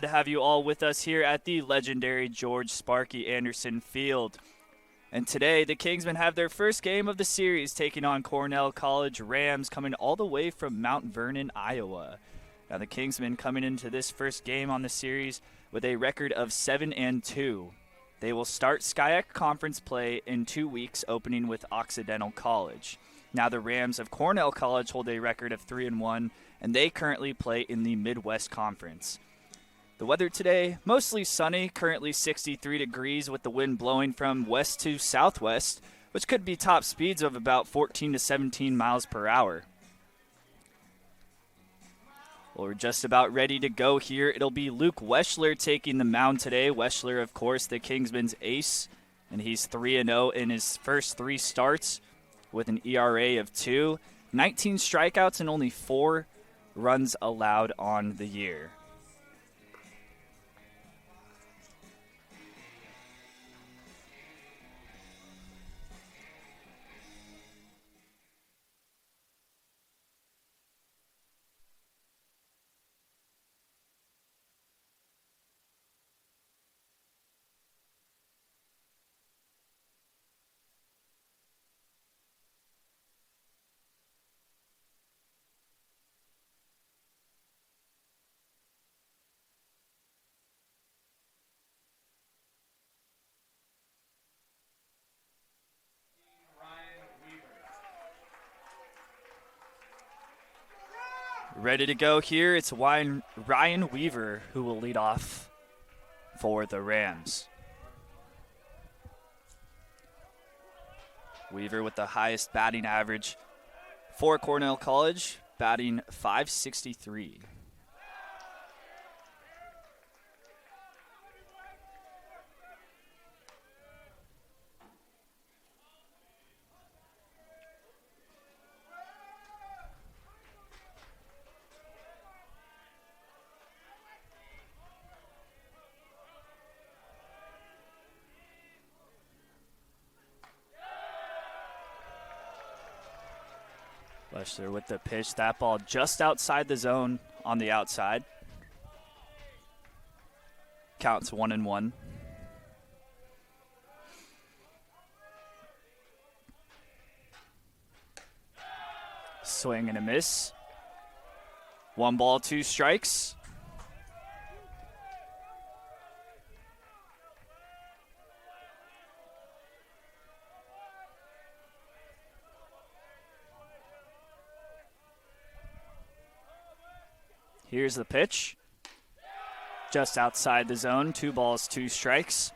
To have you all with us here at the legendary George Sparky Anderson Field. And today, the Kingsmen have their first game of the series, taking on Cornell College Rams, coming all the way from Mount Vernon, Iowa. Now, the Kingsmen coming into this first game on the series with a record of 7-2. They will start SCIAC conference play in 2 weeks, opening with Occidental College. Now, the Rams of Cornell College hold a record of 3-1, and they currently play in the Midwest Conference. The weather today, mostly sunny, currently 63 degrees with the wind blowing from west to southwest, which could be top speeds of about 14 to 17 miles per hour. Well, we're just about ready to go here. It'll be Luke Weschler taking the mound today. Weschler, of course, the Kingsmen's ace, and he's 3-0 in his first 3 starts with an ERA of 2, 19 strikeouts, and only 4 runs allowed on the year. Ready to go here. It's Ryan Weaver who will lead off for the Rams. Weaver with the highest batting average for Cornell College, batting .563. Weschler with the pitch. That ball just outside the zone on the outside. Counts 1-1. Swing and a miss. 1 ball, 2 strikes. Here's the pitch. Just outside the zone. 2 balls, 2 strikes.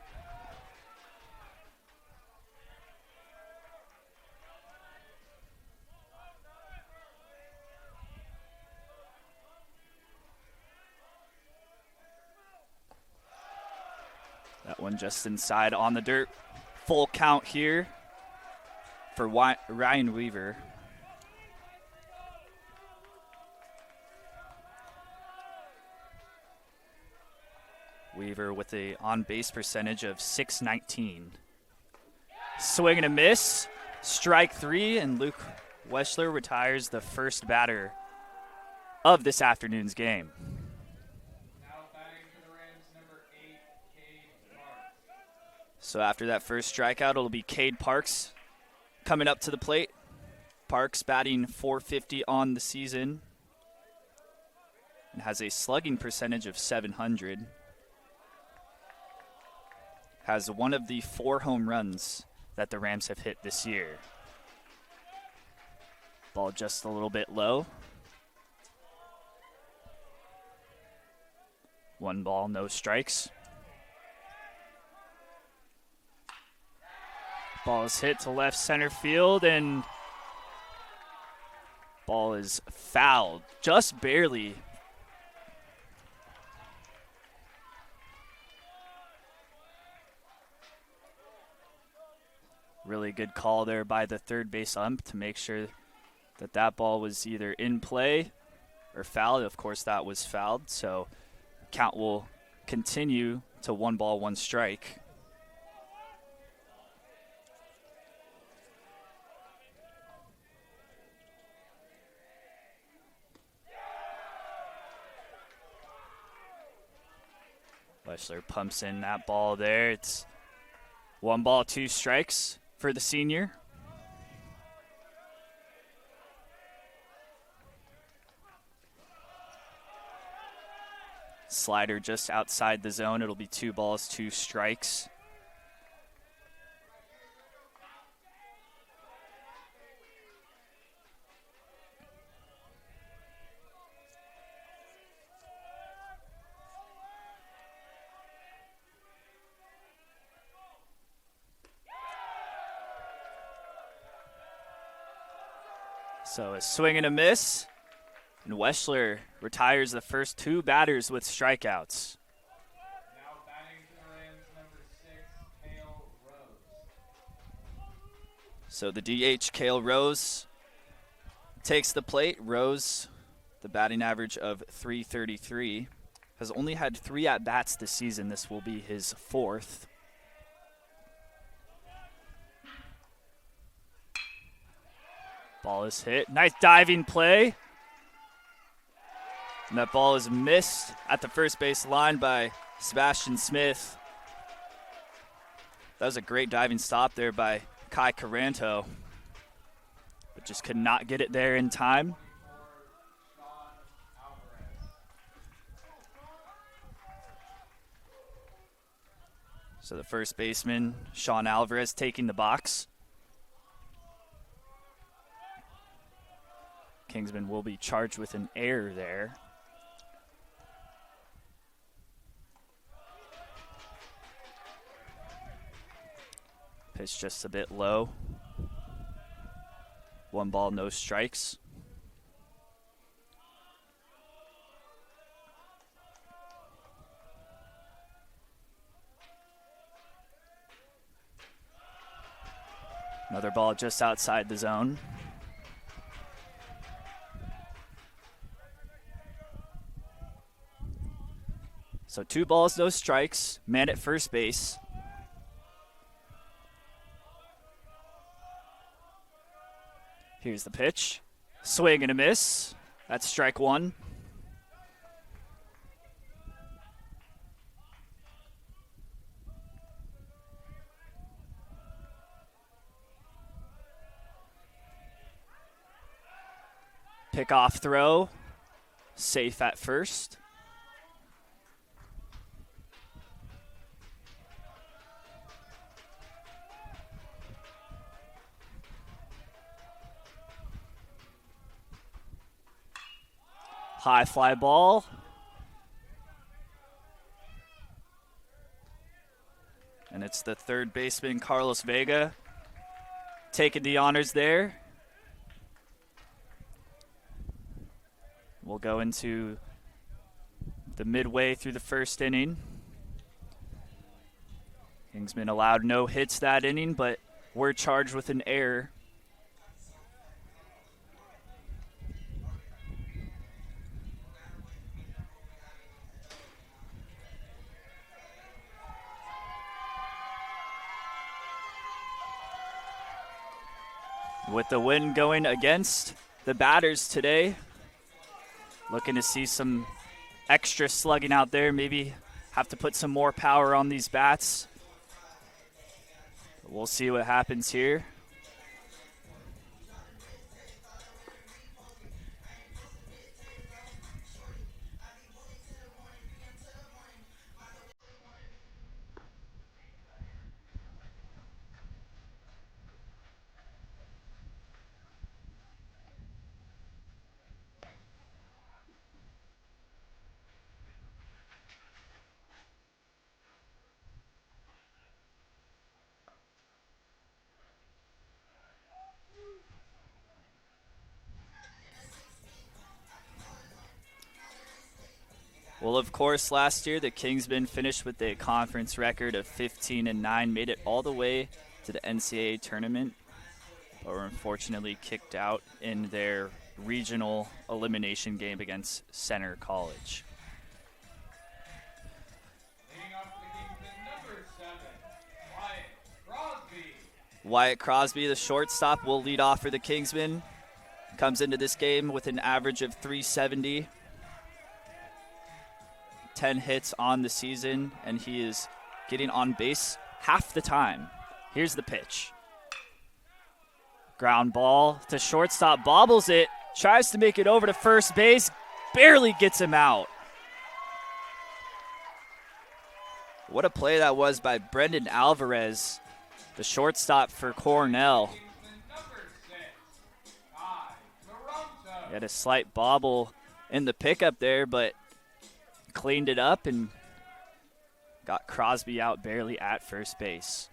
That one just inside on the dirt. Full count here for Ryan Weaver. Weaver with a on-base percentage of .619. Swing and a miss. Strike 3, and Luke Weschler retires the first batter of this afternoon's game. Now batting for the Rams, number 8, Cade Parks. So after that first strikeout, it'll be Cade Parks coming up to the plate. Parks batting .450 on the season and has a slugging percentage of .700. Has one of the 4 home runs that the Rams have hit this year. Ball just a little bit low. 1 ball, no strikes. Ball is hit to left center field, and ball is fouled, just barely. Really good call there by the third base ump to make sure that that ball was either in play or fouled. Of course, that was fouled, so count will continue to 1 ball, 1 strike. Weschler pumps in that ball there. It's 1 ball, 2 strikes for the senior. Slider just outside the zone. It'll be 2 balls, 2 strikes. So a swing and a miss, and Weschler retires the first 2 batters with strikeouts. Now batting for the Rams, number 6, Cal Rose. So the DH, Cal Rose, takes the plate. Rose, the batting average of .333, has only had 3 at-bats this season. This will be his 4th. Ball is hit. Nice diving play. And that ball is missed at the first base line by Sebastian Smith. That was a great diving stop there by Kai Caranto, but just could not get it there in time. So the first baseman, Sean Alvarez, taking the box. Kingsman will be charged with an error there. Pitch just a bit low. 1 ball, no strikes. Another ball just outside the zone. So 2 balls, no strikes. Man at first base. Here's the pitch. Swing and a miss. That's strike 1. Pick-off throw. Safe at first. High fly ball. And it's the third baseman, Carlos Vega, taking the honors there. We'll go into the midway through the first inning. Kingsman allowed no hits that inning, but were charged with an error. With the wind going against the batters today, looking to see some extra slugging out there, maybe have to put some more power on these bats. We'll see what happens here. Well, of course, last year the Kingsmen finished with a conference record of 15-9, made it all the way to the NCAA tournament, but were unfortunately kicked out in their regional elimination game against Center College. Leading off for the Kingsmen, number 7, Wyatt Crosby. Wyatt Crosby, the shortstop, will lead off for the Kingsmen. Comes into this game with an average of .370. 10 hits on the season, and he is getting on base half the time. Here's the pitch. Ground ball to shortstop, bobbles it, tries to make it over to first base, barely gets him out. What a play that was by Brendan Alvarez, the shortstop for Cornell. He had a slight bobble in the pickup there, but cleaned it up and got Crosby out barely at first base.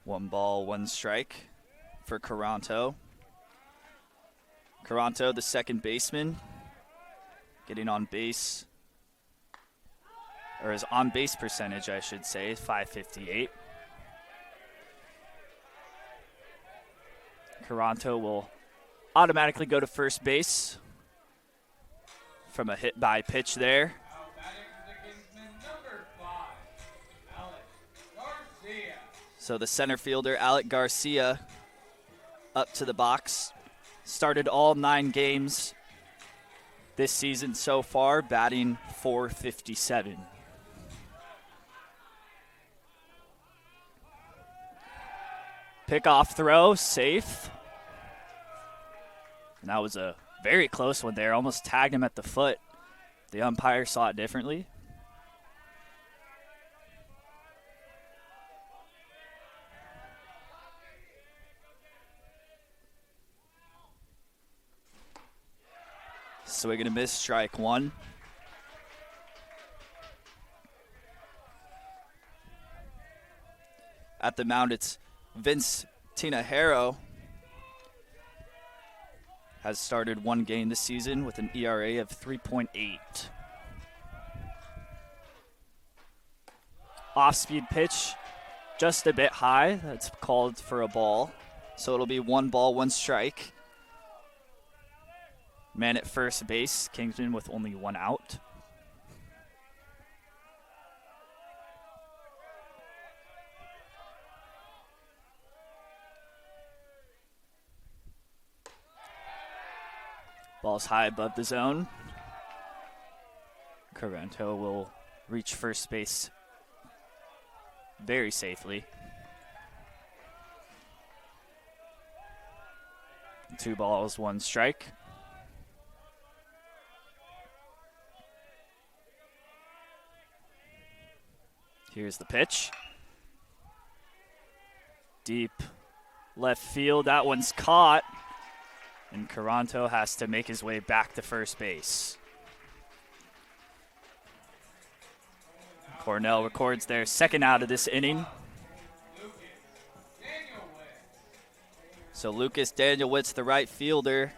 One ball, one strike for Caranto. Caranto, the second baseman, getting on base, or his on-base percentage, I should say, is .558. Caranto will automatically go to first base from a hit by pitch there. So the center fielder, Alec Garcia, up to the box. Started all 9 games this season so far, batting .457. Pickoff throw, safe. And that was a very close one there, almost tagged him at the foot. The umpire saw it differently. Swing and a miss, strike one. At the mound, it's Vince Tinajero. Has started 1 game this season with an ERA of 3.8. Off-speed pitch, just a bit high. That's called for a ball. So it'll be 1 ball, 1 strike. Man at first base, Kingsman with only 1 out. Ball's high above the zone. Caranto will reach first base very safely. 2 balls, 1 strike. Here's the pitch. Deep left field. That one's caught. And Caranto has to make his way back to first base. Cornell records their second out of this inning. So Lucas Danielwitz, the right fielder,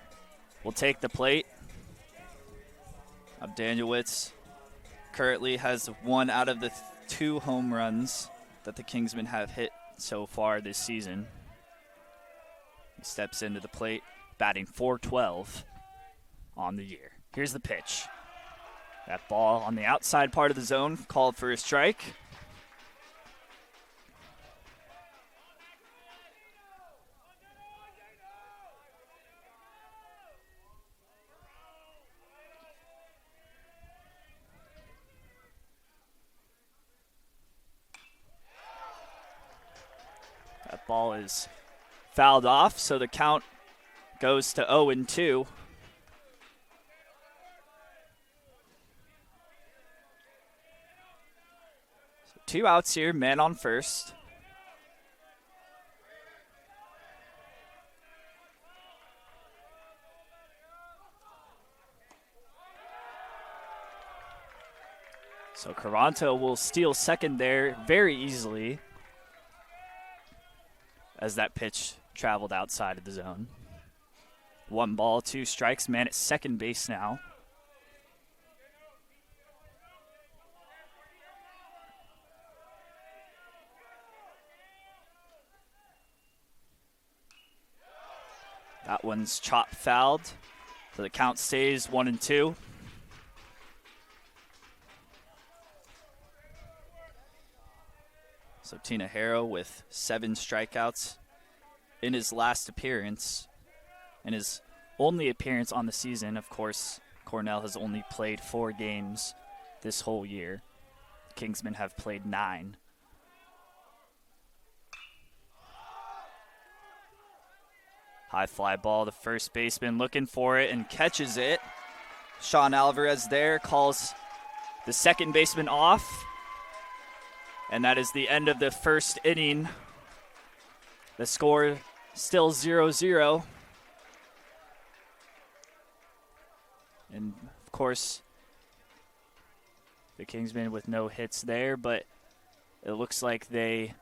will take the plate. Danielwitz currently has 1 out of the 2 home runs that the Kingsmen have hit so far this season. He steps into the plate, batting .412 on the year. Here's the pitch. That ball on the outside part of the zone, called for a strike. That ball is fouled off, so the count goes to 0-2. So 2 outs here, man on first. So Caranto will steal second there very easily as that pitch traveled outside of the zone. 1 ball, 2 strikes, man at second base now. That one's chop fouled, so the count stays 1-2. So Tinajero with 7 strikeouts in his last appearance, and his only appearance on the season. Of course, Cornell has only played 4 games this whole year. Kingsmen have played 9. High fly ball, the first baseman looking for it and catches it. Sean Alvarez there calls the second baseman off. And that is the end of the first inning. The score still 0-0. And, of course, the Kingsmen with no hits there, but it looks like they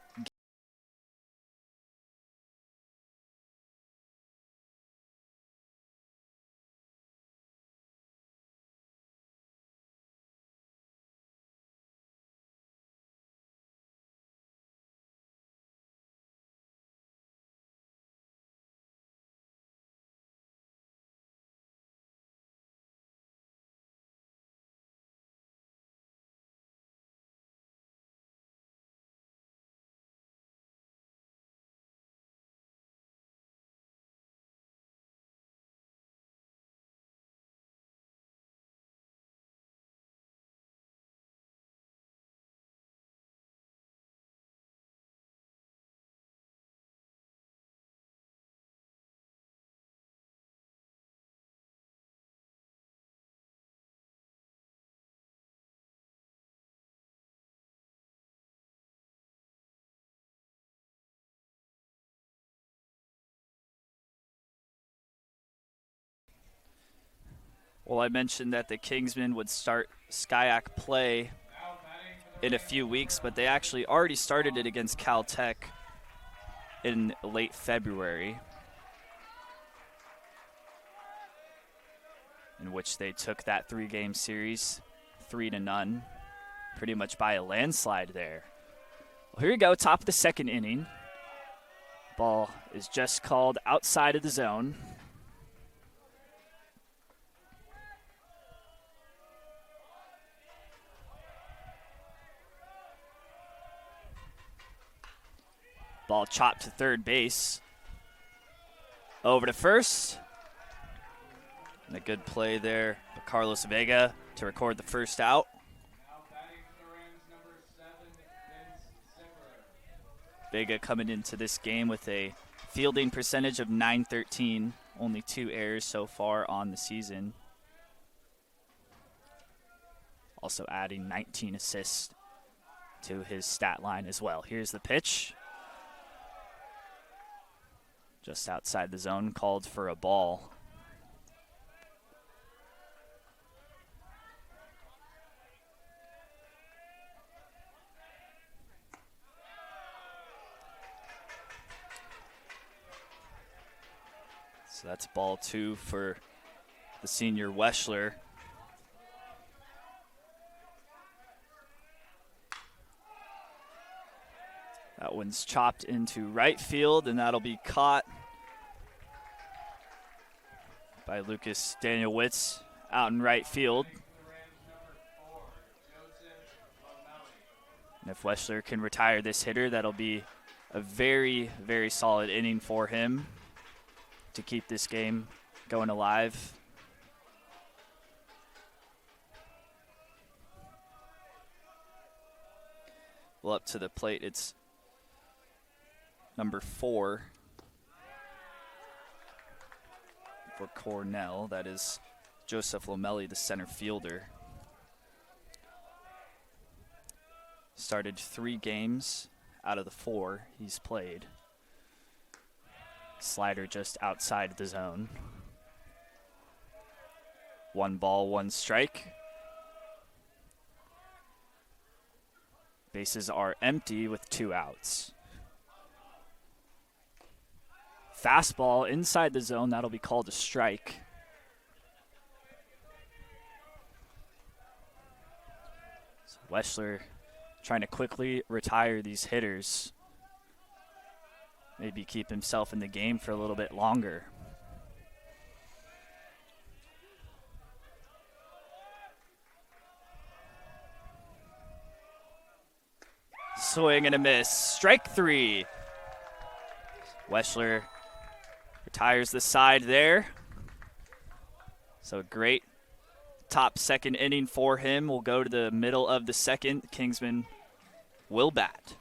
Well, I mentioned that the Kingsmen would start SCIAC play in a few weeks, but they actually already started it against Cal Tech in late February, in which they took that 3-game series 3-0, pretty much by a landslide there. Well, here we go, top of the second inning. Ball is just called outside of the zone. Ball chopped to third base. Over to first. And a good play there by Carlos Vega to record the first out. Now batting for the Rams, number 7, Vince Zipper. Vega coming into this game with a fielding percentage of .913. Only 2 errors so far on the season. Also adding 19 assists to his stat line as well. Here's the pitch. Just outside the zone, called for a ball. So that's ball 2 for the senior Weschler. That one's chopped into right field, and that'll be caught by Lucas Daniel Witz out in right field. And if Weschler can retire this hitter, that'll be a very, very solid inning for him to keep this game going alive. Well, up to the plate, it's number 4 for Cornell. That is Joseph Lomelli, the center fielder. Started 3 games out of the 4 he's played. Slider just outside the zone. 1 ball, 1 strike. Bases are empty with 2 outs. Fastball inside the zone, that'll be called a strike. So Weschler trying to quickly retire these hitters. Maybe keep himself in the game for a little bit longer. Swing and a miss. Strike 3. Weschler retires the side there. So great top second inning for him. We'll go to the middle of the second. Kingsmen will bat.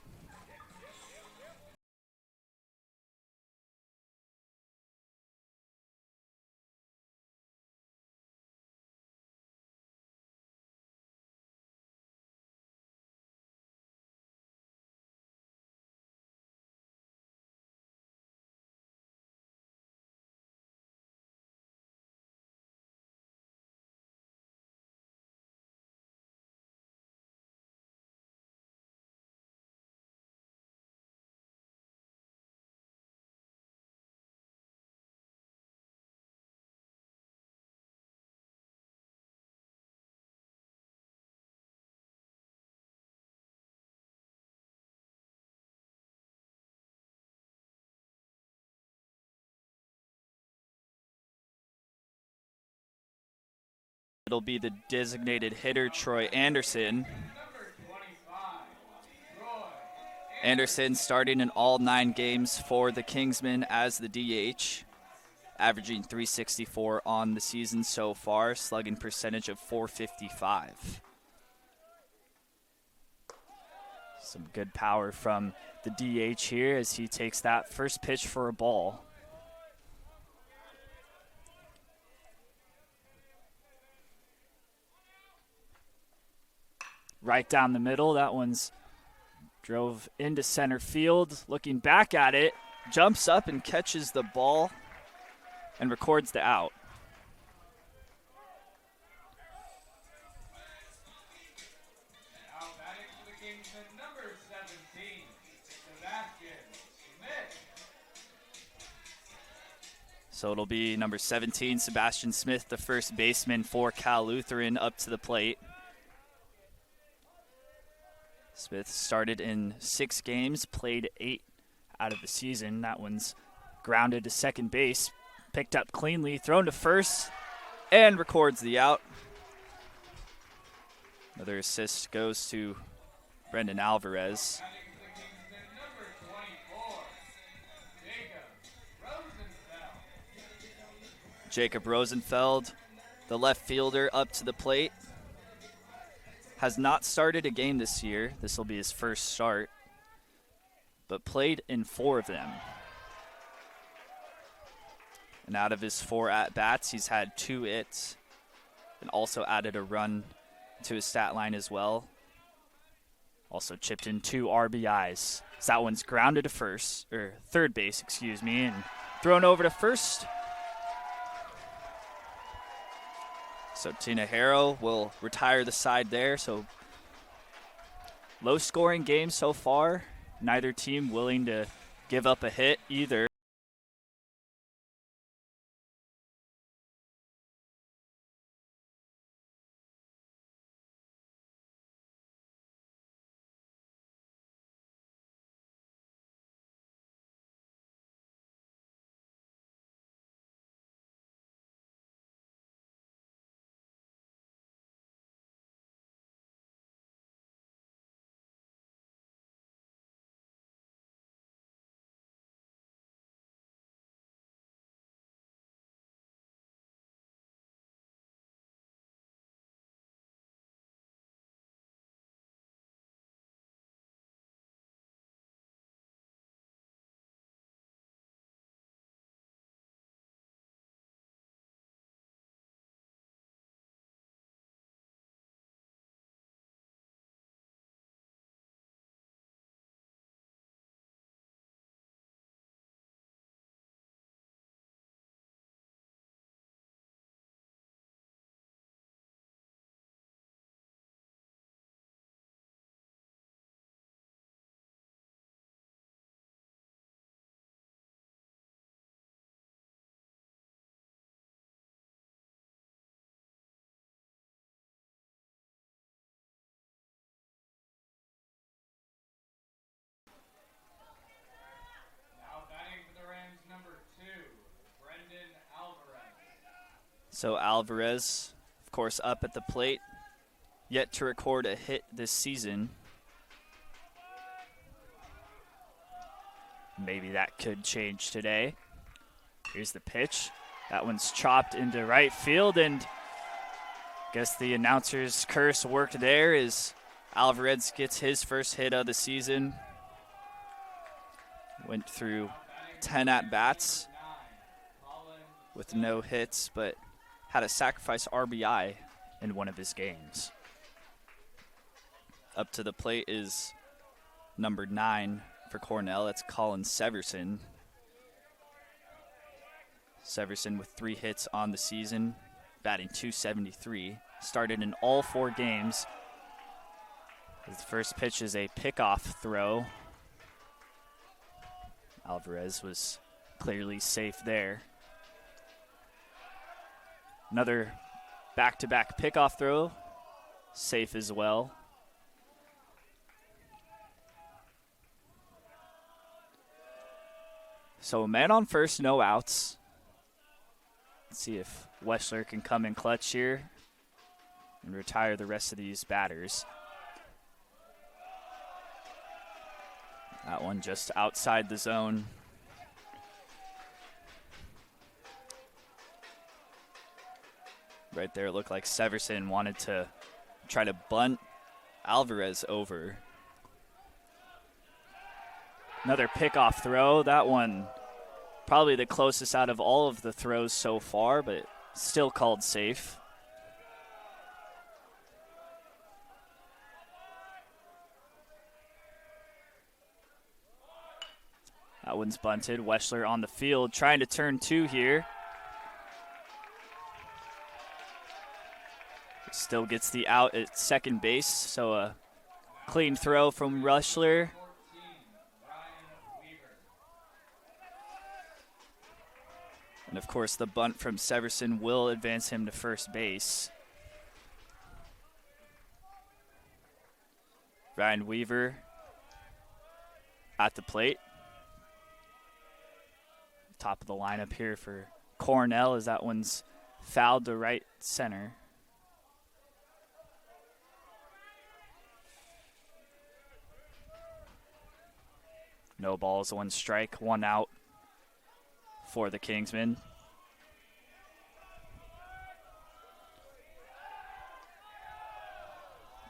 It'll be the designated hitter, Troy Anderson. Anderson starting in all 9 games for the Kingsmen as the DH, averaging .364 on the season so far, slugging percentage of .455. Some good power from the DH here as he takes that first pitch for a ball. Right down the middle. That one's drove into center field. Looking back at it, jumps up and catches the ball and records the out. Now batting for the Kingsmen, number 17, Sebastian Smith. So it'll be number 17, Sebastian Smith, the first baseman for Cal Lutheran, up to the plate. Smith started in 6 games, played 8 out of the season. That one's grounded to second base, picked up cleanly, thrown to first, and records the out. Another assist goes to Brendan Alvarez. Batting for the Kingsmen, number 24, Jacob Rosenfeld, the left fielder, up to the plate. Has not started a game this year. This will be his first start, but played in 4 of them. And out of his 4 at-bats, he's had 2 hits and also added a run to his stat line as well. Also chipped in 2 RBIs. So that one's grounded to third base, and thrown over to first. So Tinajero will retire the side there. So low-scoring game so far. Neither team willing to give up a hit either. So Alvarez, of course, up at the plate, yet to record a hit this season. Maybe that could change today. Here's the pitch. That one's chopped into right field, and I guess the announcer's curse worked there as Alvarez gets his first hit of the season. Went through 10 at-bats with no hits, but had a sacrifice RBI in one of his games. Up to the plate is number 9 for Cornell. That's Colin Severson. Severson with 3 hits on the season, batting .273. Started in all 4 games. His first pitch is a pickoff throw. Alvarez was clearly safe there. Another back-to-back pickoff throw, safe as well. So a man on first, no outs. Let's see if Weschler can come in clutch here and retire the rest of these batters. That one just outside the zone. Right there, it looked like Severson wanted to try to bunt Alvarez over. Another pickoff throw. That one probably the closest out of all of the throws so far, but still called safe. That one's bunted. Weschler on the field trying to turn 2 here. Still gets the out at second base, so a clean throw from Weschler. And of course the bunt from Severson will advance him to first base. Ryan Weaver at the plate. Top of the lineup here for Cornell as that one's fouled to right center. No balls, 1 strike, 1 out for the Kingsmen.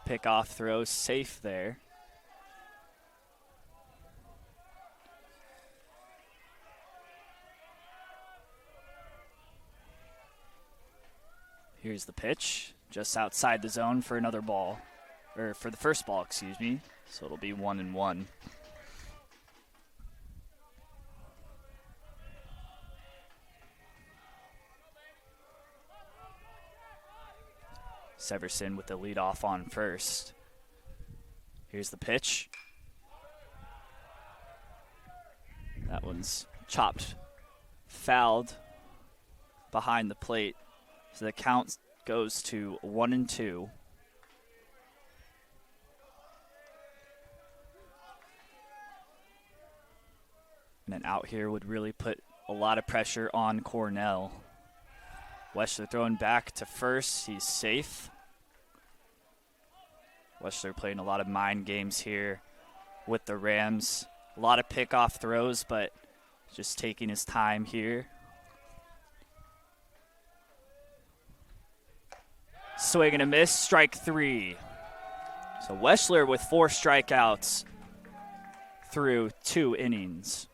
Pickoff throw safe there. Here's the pitch, just outside the zone for another ball, or for the first ball, excuse me. So it'll be 1-1. Severson with the leadoff on first. Here's the pitch. That one's chopped, fouled behind the plate. So the count goes to 1-2. And an out here would really put a lot of pressure on Cornell. Weschler throwing back to first. He's safe. Weschler playing a lot of mind games here with the Rams. A lot of pickoff throws, but just taking his time here. Swing and a miss, strike 3. So Weschler with 4 strikeouts through 2 innings.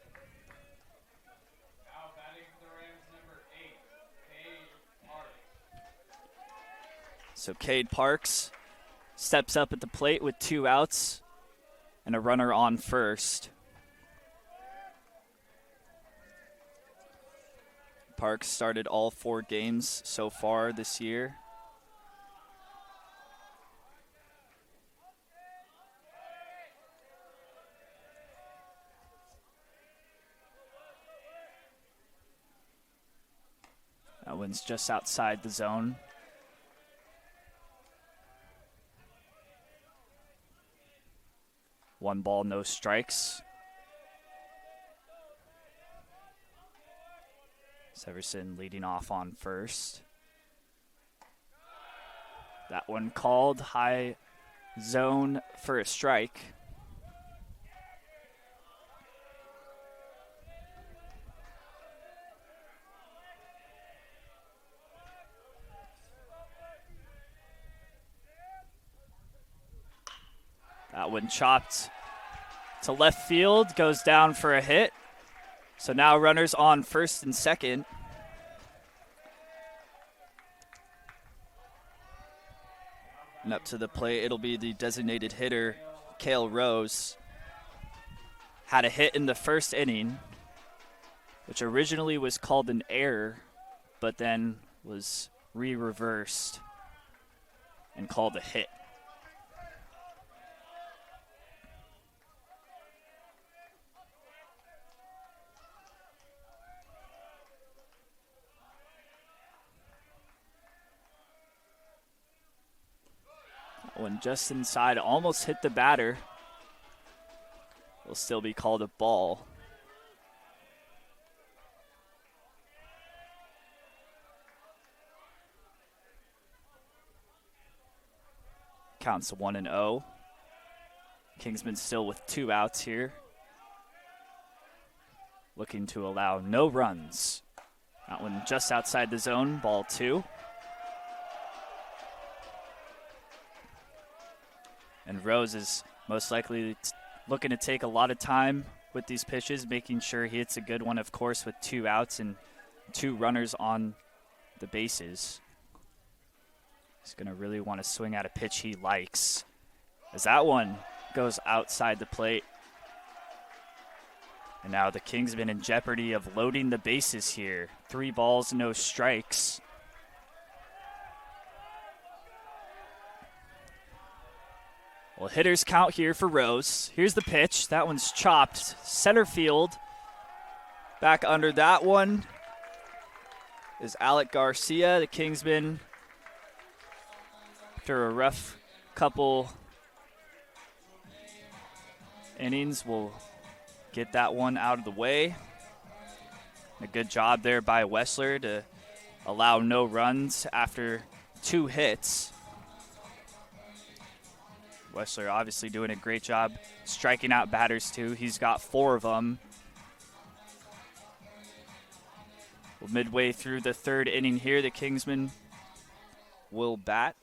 Now batting for the Rams, number 8, Cade Parks. So Cade Parks steps up at the plate with 2 outs and a runner on first. Parks started all 4 games so far this year. That one's just outside the zone. One ball, no strikes. Severson leading off on first. That one called high zone for a strike. That one chopped to left field, goes down for a hit. So now runners on first and second. And up to the plate, it'll be the designated hitter, Cal Rose. Had a hit in the first inning, which originally was called an error, but then was reversed and called a hit. One just inside, almost hit the batter. Will still be called a ball. Counts 1-0. Kingsman still with 2 outs here. Looking to allow no runs. That one just outside the zone, ball 2. And Rose is most likely looking to take a lot of time with these pitches, making sure he hits a good one, of course, with 2 outs and 2 runners on the bases. He's going to really want to swing at a pitch he likes, as that one goes outside the plate. And now the Kingsmen in jeopardy of loading the bases here. 3 balls, no strikes. Well, hitters count here for Rose. Here's the pitch. That one's chopped. Center field. Back under that one is Alec Garcia. The Kingsmen, after a rough couple innings, will get that one out of the way. A good job there by Wessler to allow no runs after 2 hits. Wessler obviously doing a great job striking out batters too. He's got 4 of them. Well, midway through the 3rd inning here, the Kingsmen will bat.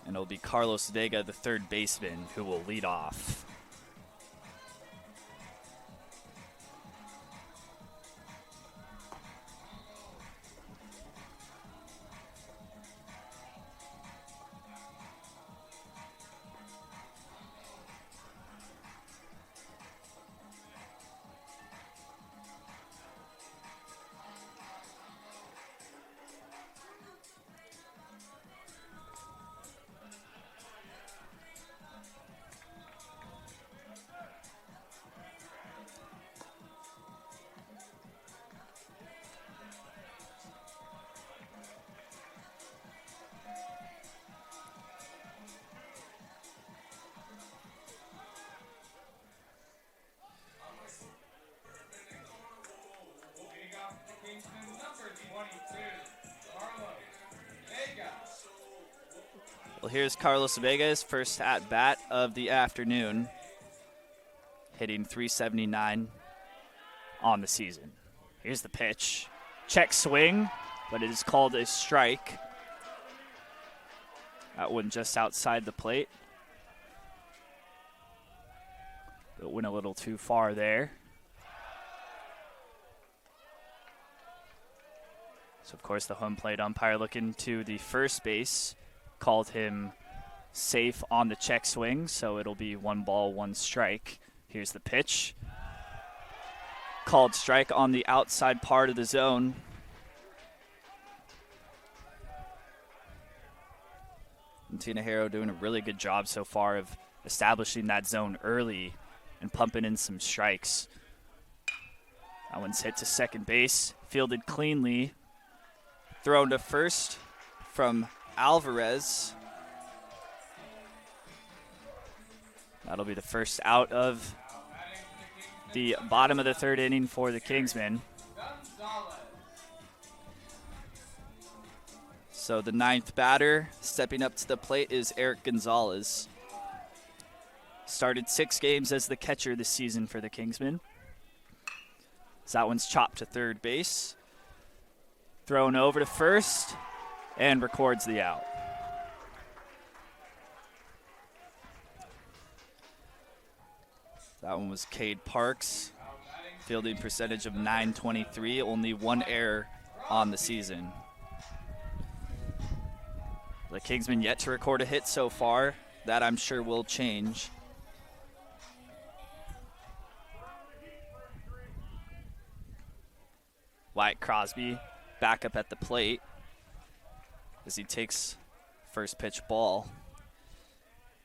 And it'll be Carlos Vega, the 3rd baseman, who will lead off. Well, here's Carlos Vega's first at-bat of the afternoon, hitting .379 on the season. Here's the pitch. Check swing, but it is called a strike. That one just outside the plate. It went a little too far there. So, of course, the home plate umpire looking to the first base called him safe on the check swing, so it'll be 1 ball, 1 strike. Here's the pitch. Called strike on the outside part of the zone. And Tinajero doing a really good job so far of establishing that zone early and pumping in some strikes. That one's hit to second base, fielded cleanly. Thrown to first from Alvarez. That'll be the first out of the bottom of the 3rd inning for the Kingsmen. So the 9th batter stepping up to the plate is Eric Gonzalez. Started 6 games as the catcher this season for the Kingsmen. So that one's chopped to third base. Thrown over to first and records the out. That one was Cade Parks. Fielding percentage of .923, only one error on the season. The Kingsmen yet to record a hit so far. That I'm sure will change. Wyatt Crosby back up at the plate as he takes first pitch ball.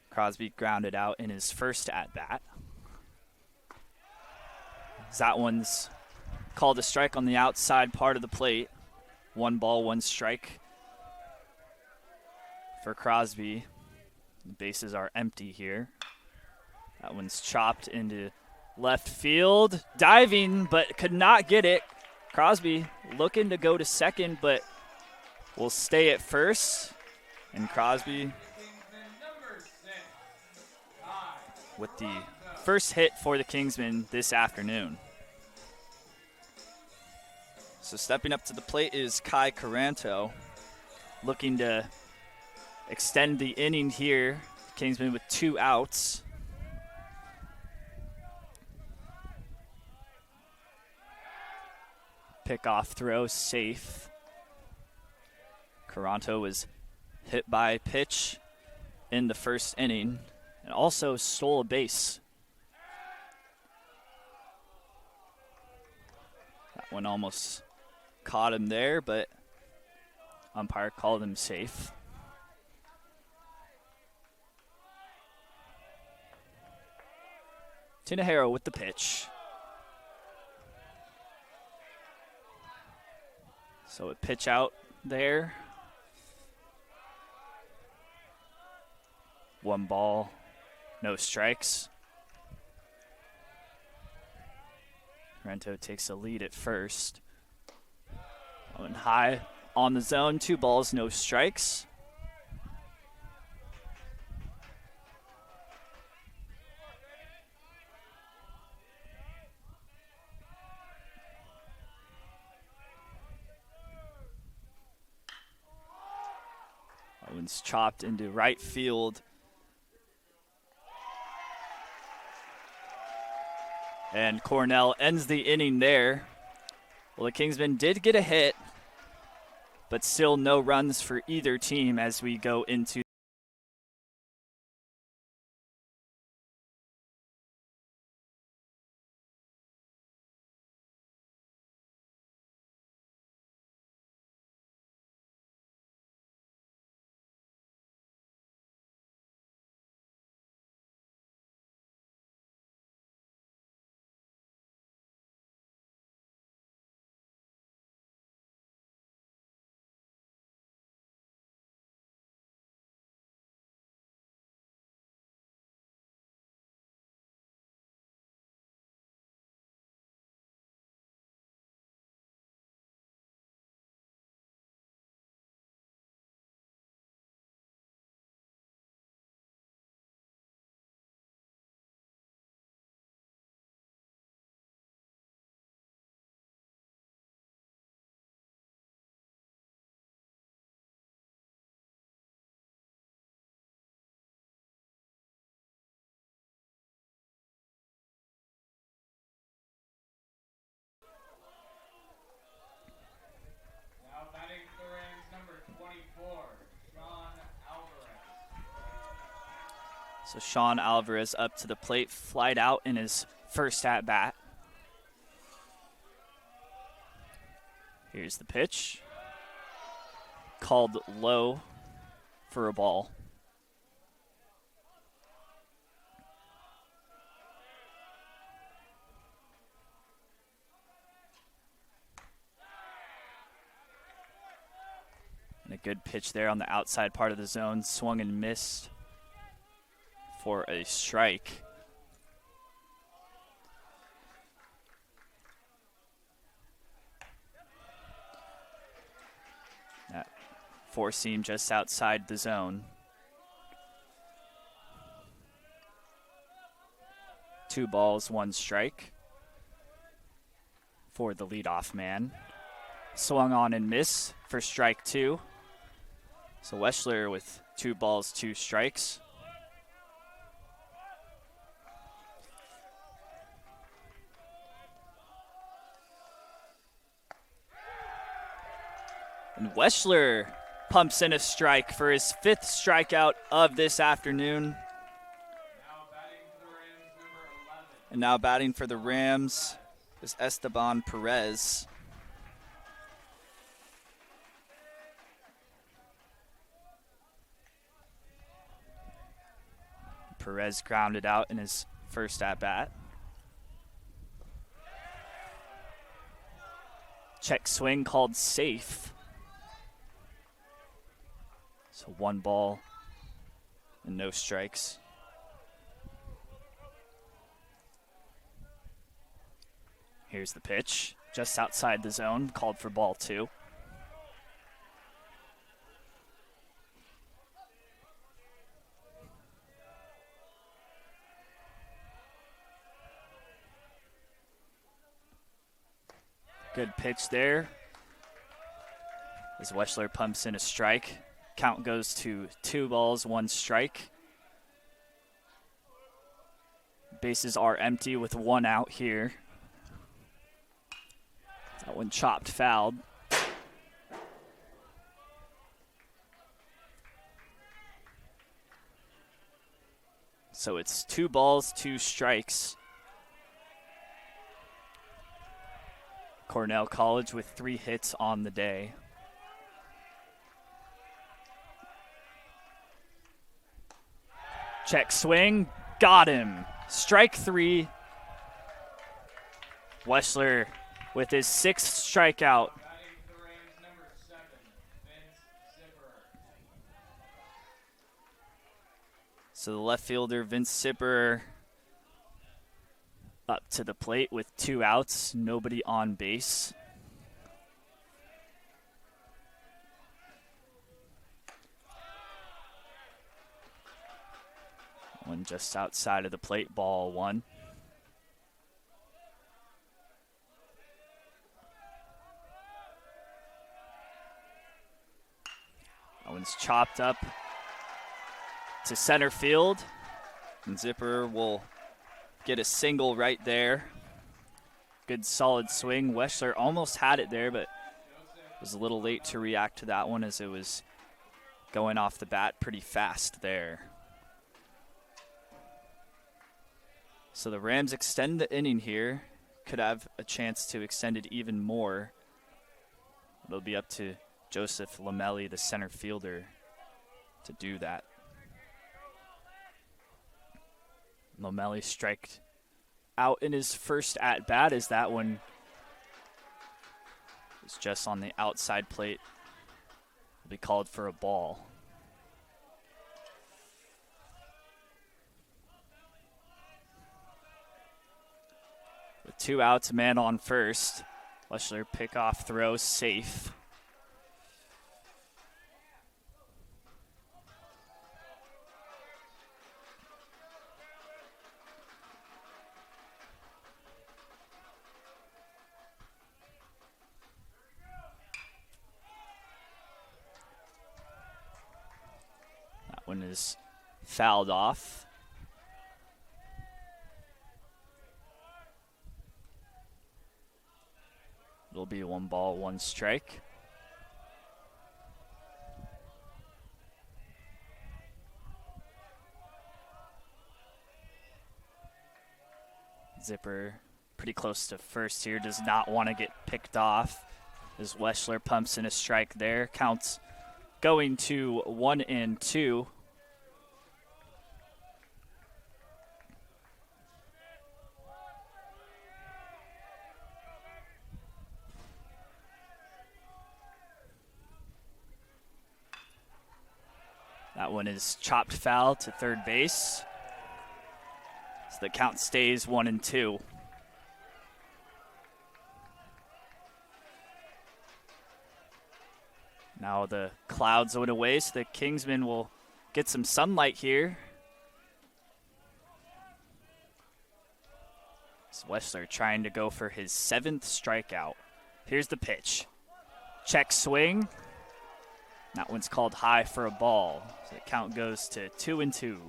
Crosby grounded out in his first at-bat. That one's called a strike on the outside part of the plate. 1 ball, 1 strike for Crosby. The bases are empty here. That one's chopped into left field. Diving, but could not get it. Crosby looking to go to second, but will stay at first. And Crosby with the first hit for the Kingsmen this afternoon. So stepping up to the plate is Kai Caranto, looking to extend the inning here. Kingsmen with 2 outs. Pickoff throw, safe. Caranto was hit by a pitch in the first inning and also stole a base. That one almost caught him there, but umpire called him safe. Tinajero with the pitch. So a pitch out there. 1 ball, no strikes. Rento takes the lead at first. Going high on the zone, 2 balls, no strikes. That one's chopped into right field. And Cornell ends the inning there. Well, the Kingsmen did get a hit, but still no runs for either team as we go into So Sean Alvarez up to the plate, flied out in his first at-bat. Here's the pitch. Called low for a ball. And a good pitch there on the outside part of the zone. Swung and missed for a strike. That 4-seam just outside the zone. 2 balls, 1 strike for the leadoff man. Swung on and miss for strike 2. So Weschler with 2 balls, 2 strikes. And Weschler pumps in a strike for his 5th strikeout of this afternoon. And now batting for the Rams is Esteban Perez. Perez grounded out in his first at-bat. Check swing called safe. So 1 ball and no strikes. Here's the pitch, just outside the zone, called for ball 2. Good pitch there. As Weschler pumps in a strike. Count goes to 2 balls, 1 strike. Bases are empty with 1 out here. That one chopped, fouled. So it's 2 balls, 2 strikes. Cornell College with 3 hits on the day. Check swing, got him. Strike 3. Weschler with his 6th strikeout. So the left fielder, Vince Sipper, up to the plate with 2 outs, nobody on base. One just outside of the plate, ball 1. That one's chopped up to center field, and Zipper will get a single right there. Good solid swing. Weschler almost had it there, but was a little late to react to that one as it was going off the bat pretty fast there. So the Rams extend the inning here. Could have a chance to extend it even more. It'll be up to Joseph Lamelli, the center fielder, to do that. Lamelli striked out in his first at-bat as that one was just on the outside plate. Will be called for a ball. With 2 outs, man on first. Weschler pick-off throw, safe. That one is fouled off. It'll be 1 ball, 1 strike. Zipper pretty close to first here, does not want to get picked off as Weschler pumps in a strike there. Counts going to 1-2. That one is chopped foul to third base. So the count stays 1-2. Now the clouds went away, so the Kingsmen will get some sunlight here. It's Weschler trying to go for his 7th strikeout. Here's the pitch. Check swing. That one's called high for a ball. So the count goes to 2-2.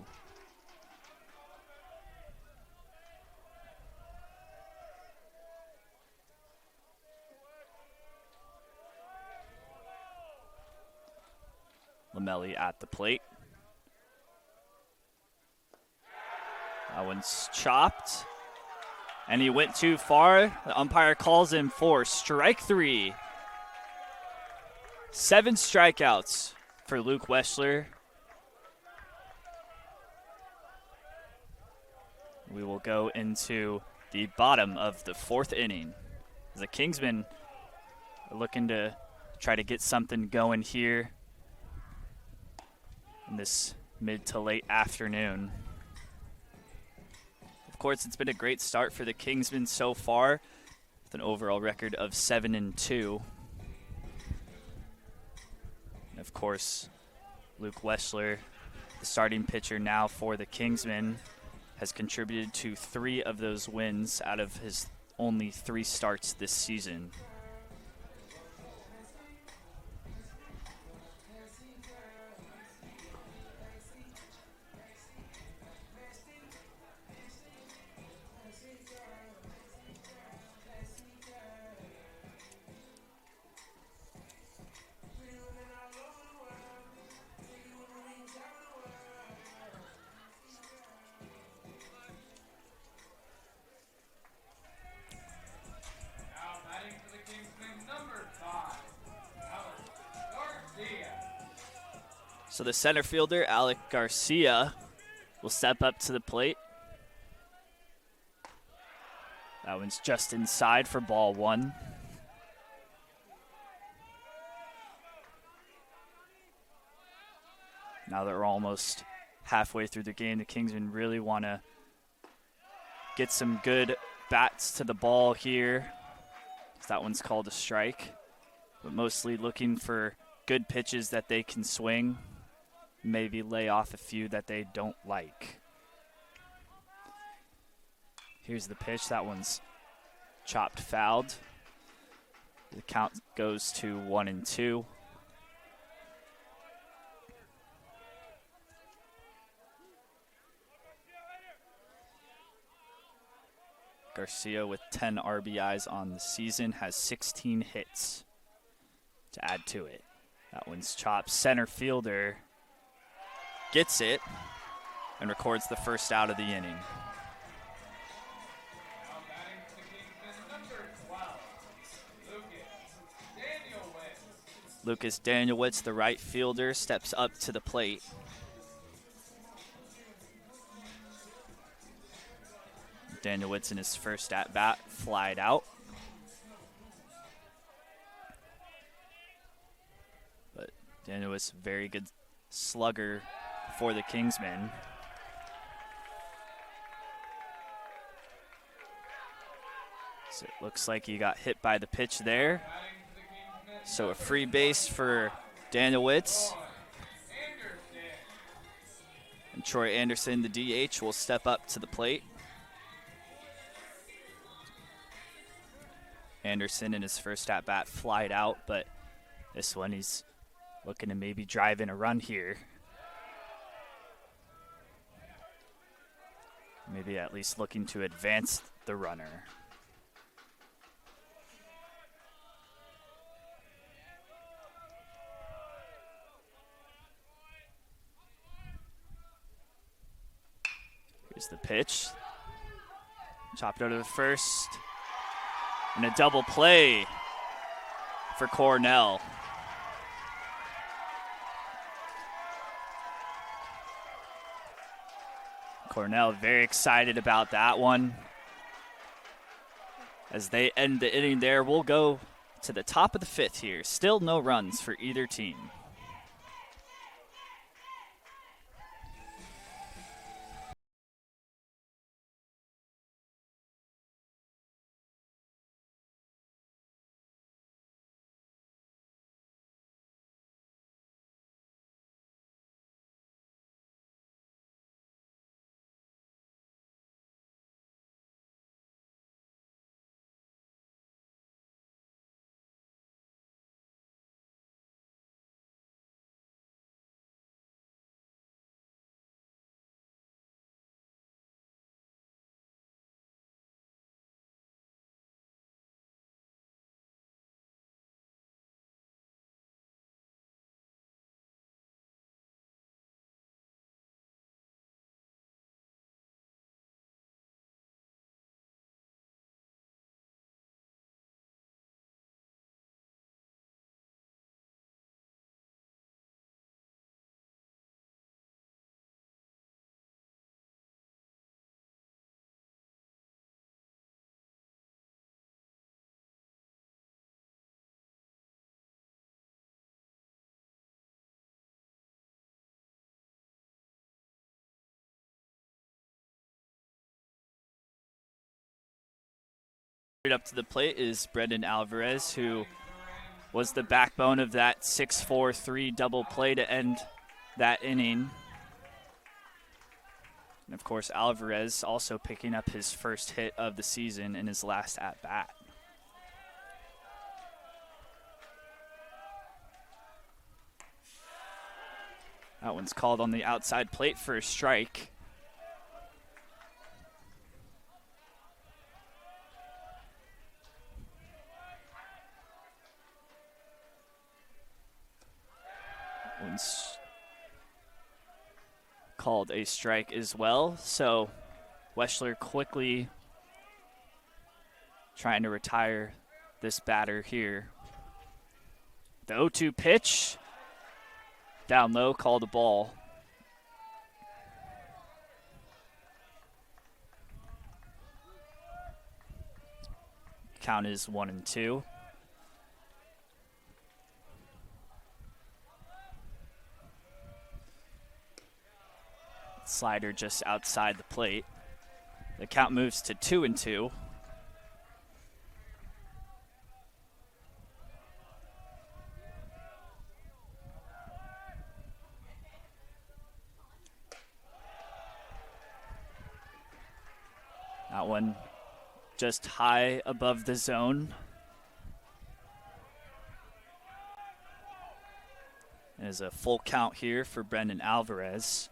Amelli at the plate. That one's chopped. And he went too far. The umpire calls him for strike 3. 7 strikeouts for Luke Weschler. We will go into the bottom of the 4th inning. The Kingsmen are looking to try to get something going here in this mid to late afternoon. Of course, it's been a great start for the Kingsmen so far, with an overall record of 7-2. And of course, Luke Weschler, the starting pitcher now for the Kingsmen, has contributed to 3 of those wins out of his only 3 starts this season. So the center fielder, Alec Garcia, will step up to the plate. That one's just inside for ball 1. Now that we're almost halfway through the game, the Kingsmen really want to get some good bats to the ball here. That one's called a strike, but mostly looking for good pitches that they can swing. Maybe lay off a few that they don't like. Here's the pitch. That one's chopped fouled. The count goes to 1-2. Garcia with 10 RBIs on the season has 16 hits to add to it. That one's chopped. Center fielder gets it and records the first out of the inning. Lucas Danielwitz, the right fielder, steps up to the plate. Danielwitz in his first at-bat flied out. But Danielwitz, very good slugger for the Kingsmen. So it looks like he got hit by the pitch there. So a free base for Danielwitz. And Troy Anderson, the DH, will step up to the plate. Anderson in his first at-bat flied out, but this one he's looking to maybe drive in a run here. Maybe at least looking to advance the runner. Here's the pitch. Chopped out of the first. And a double play for Cornell. Cornell very excited about that one. As they end the inning there, we'll go to the top of the 5th here. Still no runs for either team. Up to the plate is Brendan Alvarez, who was the backbone of that 6-4-3 double play to end that inning. And, of course, Alvarez also picking up his first hit of the season in his last at-bat. That one's called on the outside plate for a strike. One's called a strike as well. So Weschler quickly trying to retire this batter here. The 0-2 pitch. Down low, called a ball. Count is 1-2. Slider just outside the plate. The count moves to 2-2. That one just high above the zone. There's a full count here for Brendan Alvarez.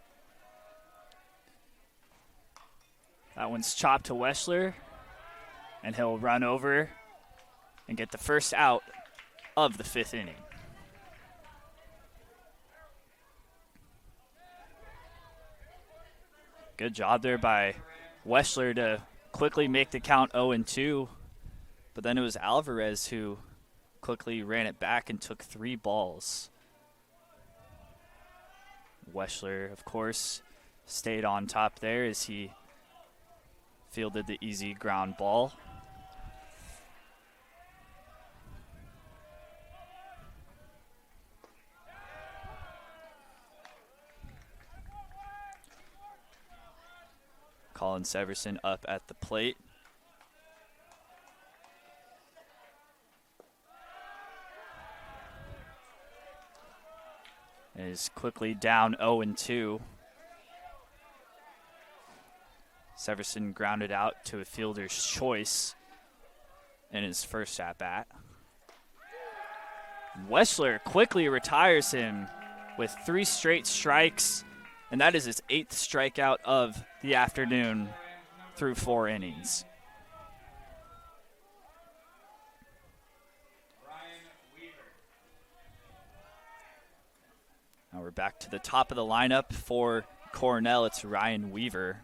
That one's chopped to Weschler, and he'll run over and get the first out of the 5th inning. Good job there by Weschler to quickly make the count 0-2, but then it was Alvarez who quickly ran it back and took 3 balls. Weschler, of course, stayed on top there as he fielded the easy ground ball. Colin Severson up at the plate. Is quickly down 0-2. Severson grounded out to a fielder's choice in his first at-bat. Weschler quickly retires him with 3 straight strikes, and that is his 8th strikeout of the afternoon through 4 innings. Now we're back to the top of the lineup for Cornell. It's Ryan Weaver.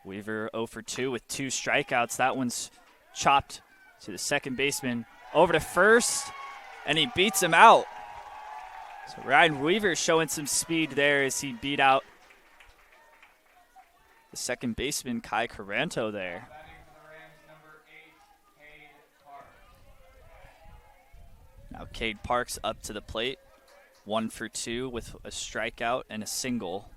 Weaver 0 for 2 with 2 strikeouts. That one's chopped to the second baseman. Over to first, and he beats him out. So Ryan Weaver showing some speed there as he beat out the second baseman, Kai Caranto there. Now Cade Parks up to the plate. 1 for 2 with a strikeout and a single.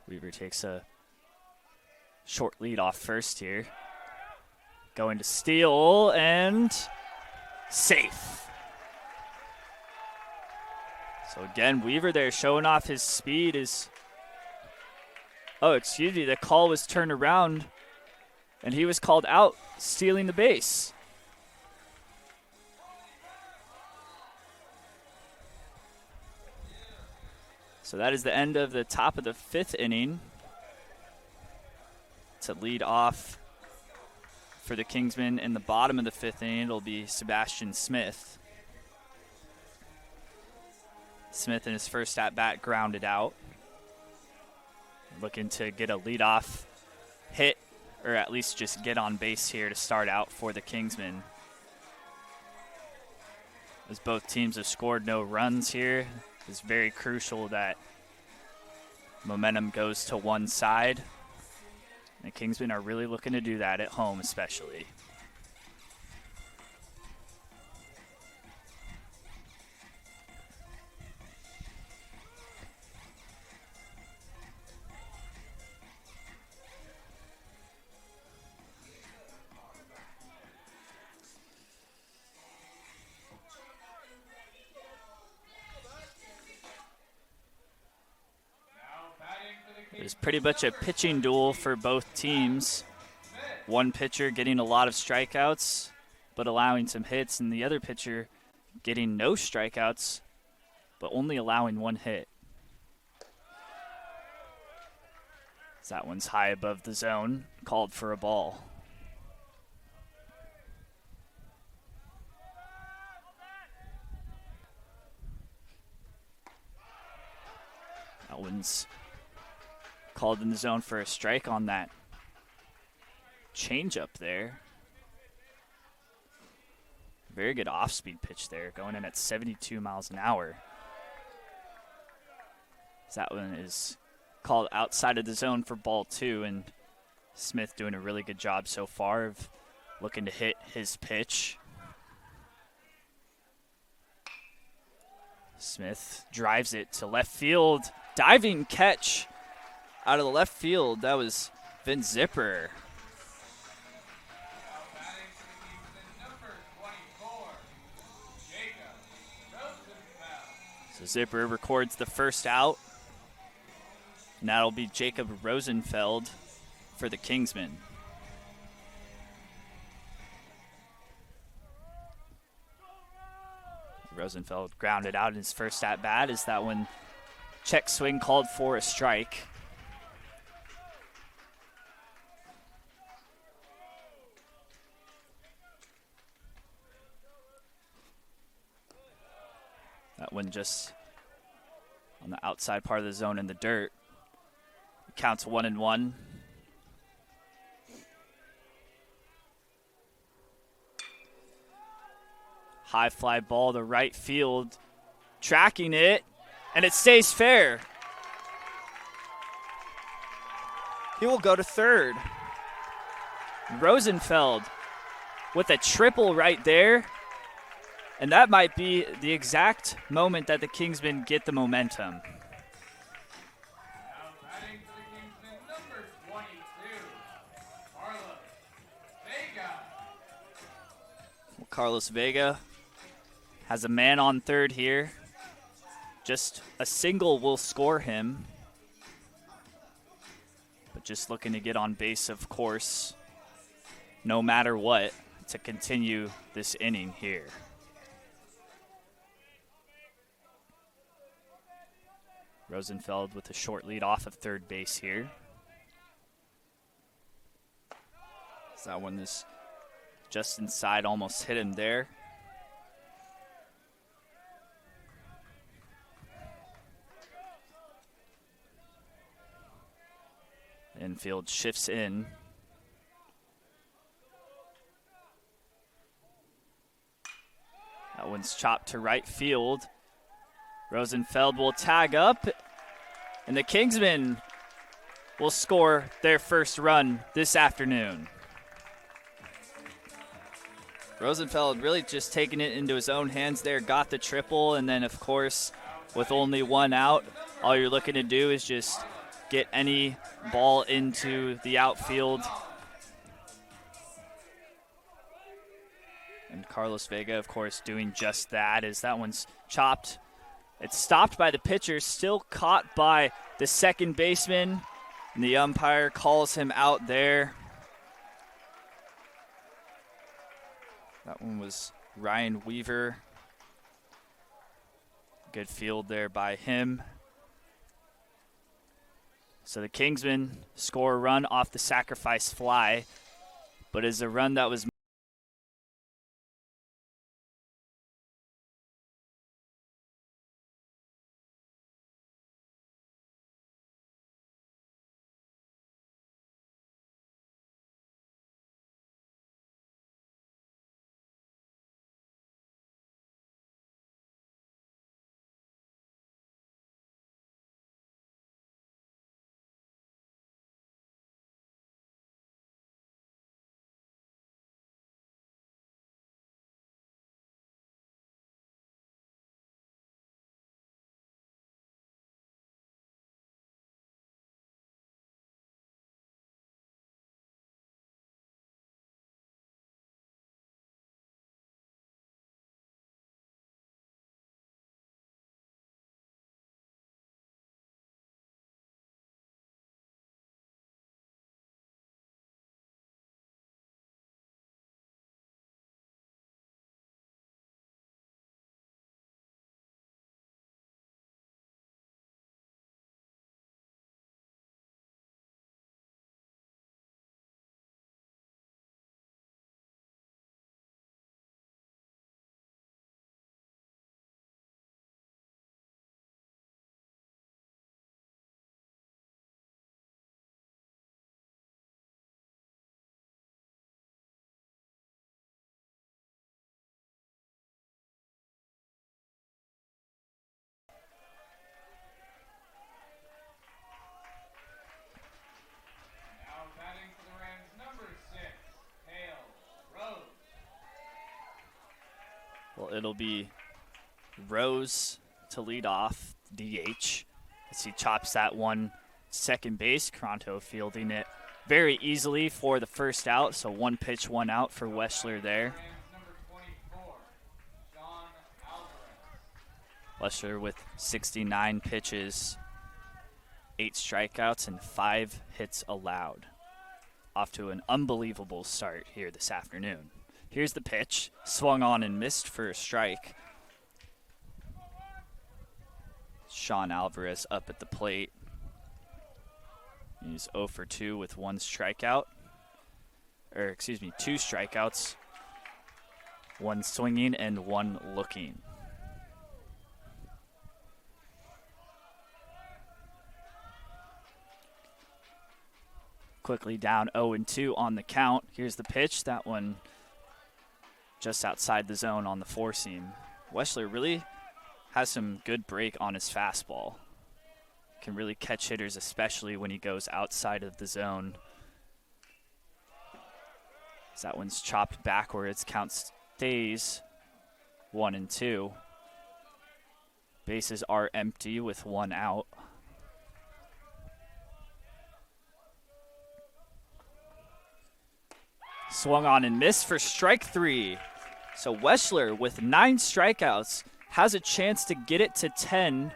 Weaver takes a short lead off first here. Going to steal and safe. So again, Weaver there showing off his speed. The call was turned around and he was called out stealing the base. So that is the end of the top of the 5th inning. To lead off for the Kingsmen in the bottom of the 5th inning, it'll be Sebastian Smith. Smith in his first at-bat grounded out. Looking to get a leadoff hit, or at least just get on base here to start out for the Kingsmen. As both teams have scored no runs here, it's very crucial that momentum goes to one side. The Kingsmen are really looking to do that at home especially. It was pretty much a pitching duel for both teams. One pitcher getting a lot of strikeouts, but allowing some hits, and the other pitcher getting no strikeouts, but only allowing one hit. That one's high above the zone, called for a ball. That one's called in the zone for a strike on that changeup there. Very good off-speed pitch there, going in at 72 miles an hour. That one is called outside of the zone for ball 2, and Smith doing a really good job so far of looking to hit his pitch. Smith drives it to left field. Diving catch out of the left field. That was Vince Zipper. So Zipper records the first out. And that'll be Jacob Rosenfeld for the Kingsmen. Rosenfeld grounded out in his first at-bat. Is that one check swing called for a strike? That one just on the outside part of the zone in the dirt. Counts 1-1. High fly ball to right field. Tracking it, and it stays fair. He will go to third. Rosenfeld with a triple right there. And that might be the exact moment that the Kingsmen get the momentum. Carlos Vega has a man on third here. Just a single will score him. But just looking to get on base, of course, no matter what, to continue this inning here. Rosenfeld with a short lead off of third base here. So that one is just inside, almost hit him there. Infield shifts in. That one's chopped to right field. Rosenfeld will tag up, and the Kingsmen will score their first run this afternoon. Rosenfeld really just taking it into his own hands there, got the triple, and then, of course, with only one out, all you're looking to do is just get any ball into the outfield. And Carlos Vega, of course, doing just that as that one's chopped. It's stopped by the pitcher, still caught by the second baseman, and the umpire calls him out there. That one was Ryan Weaver. Good field there by him. So the Kingsmen score a run off the sacrifice fly, but is a run that was it'll be Rose to lead off, DH, as he chops that one second base. Caranto fielding it very easily for the first out, so 1 pitch, 1 out for Weschler there. Weschler with 69 pitches, 8 strikeouts, and 5 hits allowed. Off to an unbelievable start here this afternoon. Here's the pitch, swung on and missed for a strike. Sean Alvarez up at the plate. He's 0 for 2 with 1 strikeout. 2 strikeouts. 1 swinging and 1 looking. Quickly down 0-2 on the count. Here's the pitch. That one just outside the zone on the four seam. Weschler really has some good break on his fastball. Can really catch hitters, especially when he goes outside of the zone. As that one's chopped backwards. Count stays 1-2. Bases are empty with 1 out. Swung on and missed for strike 3. So Weschler with 9 strikeouts has a chance to get it to 10.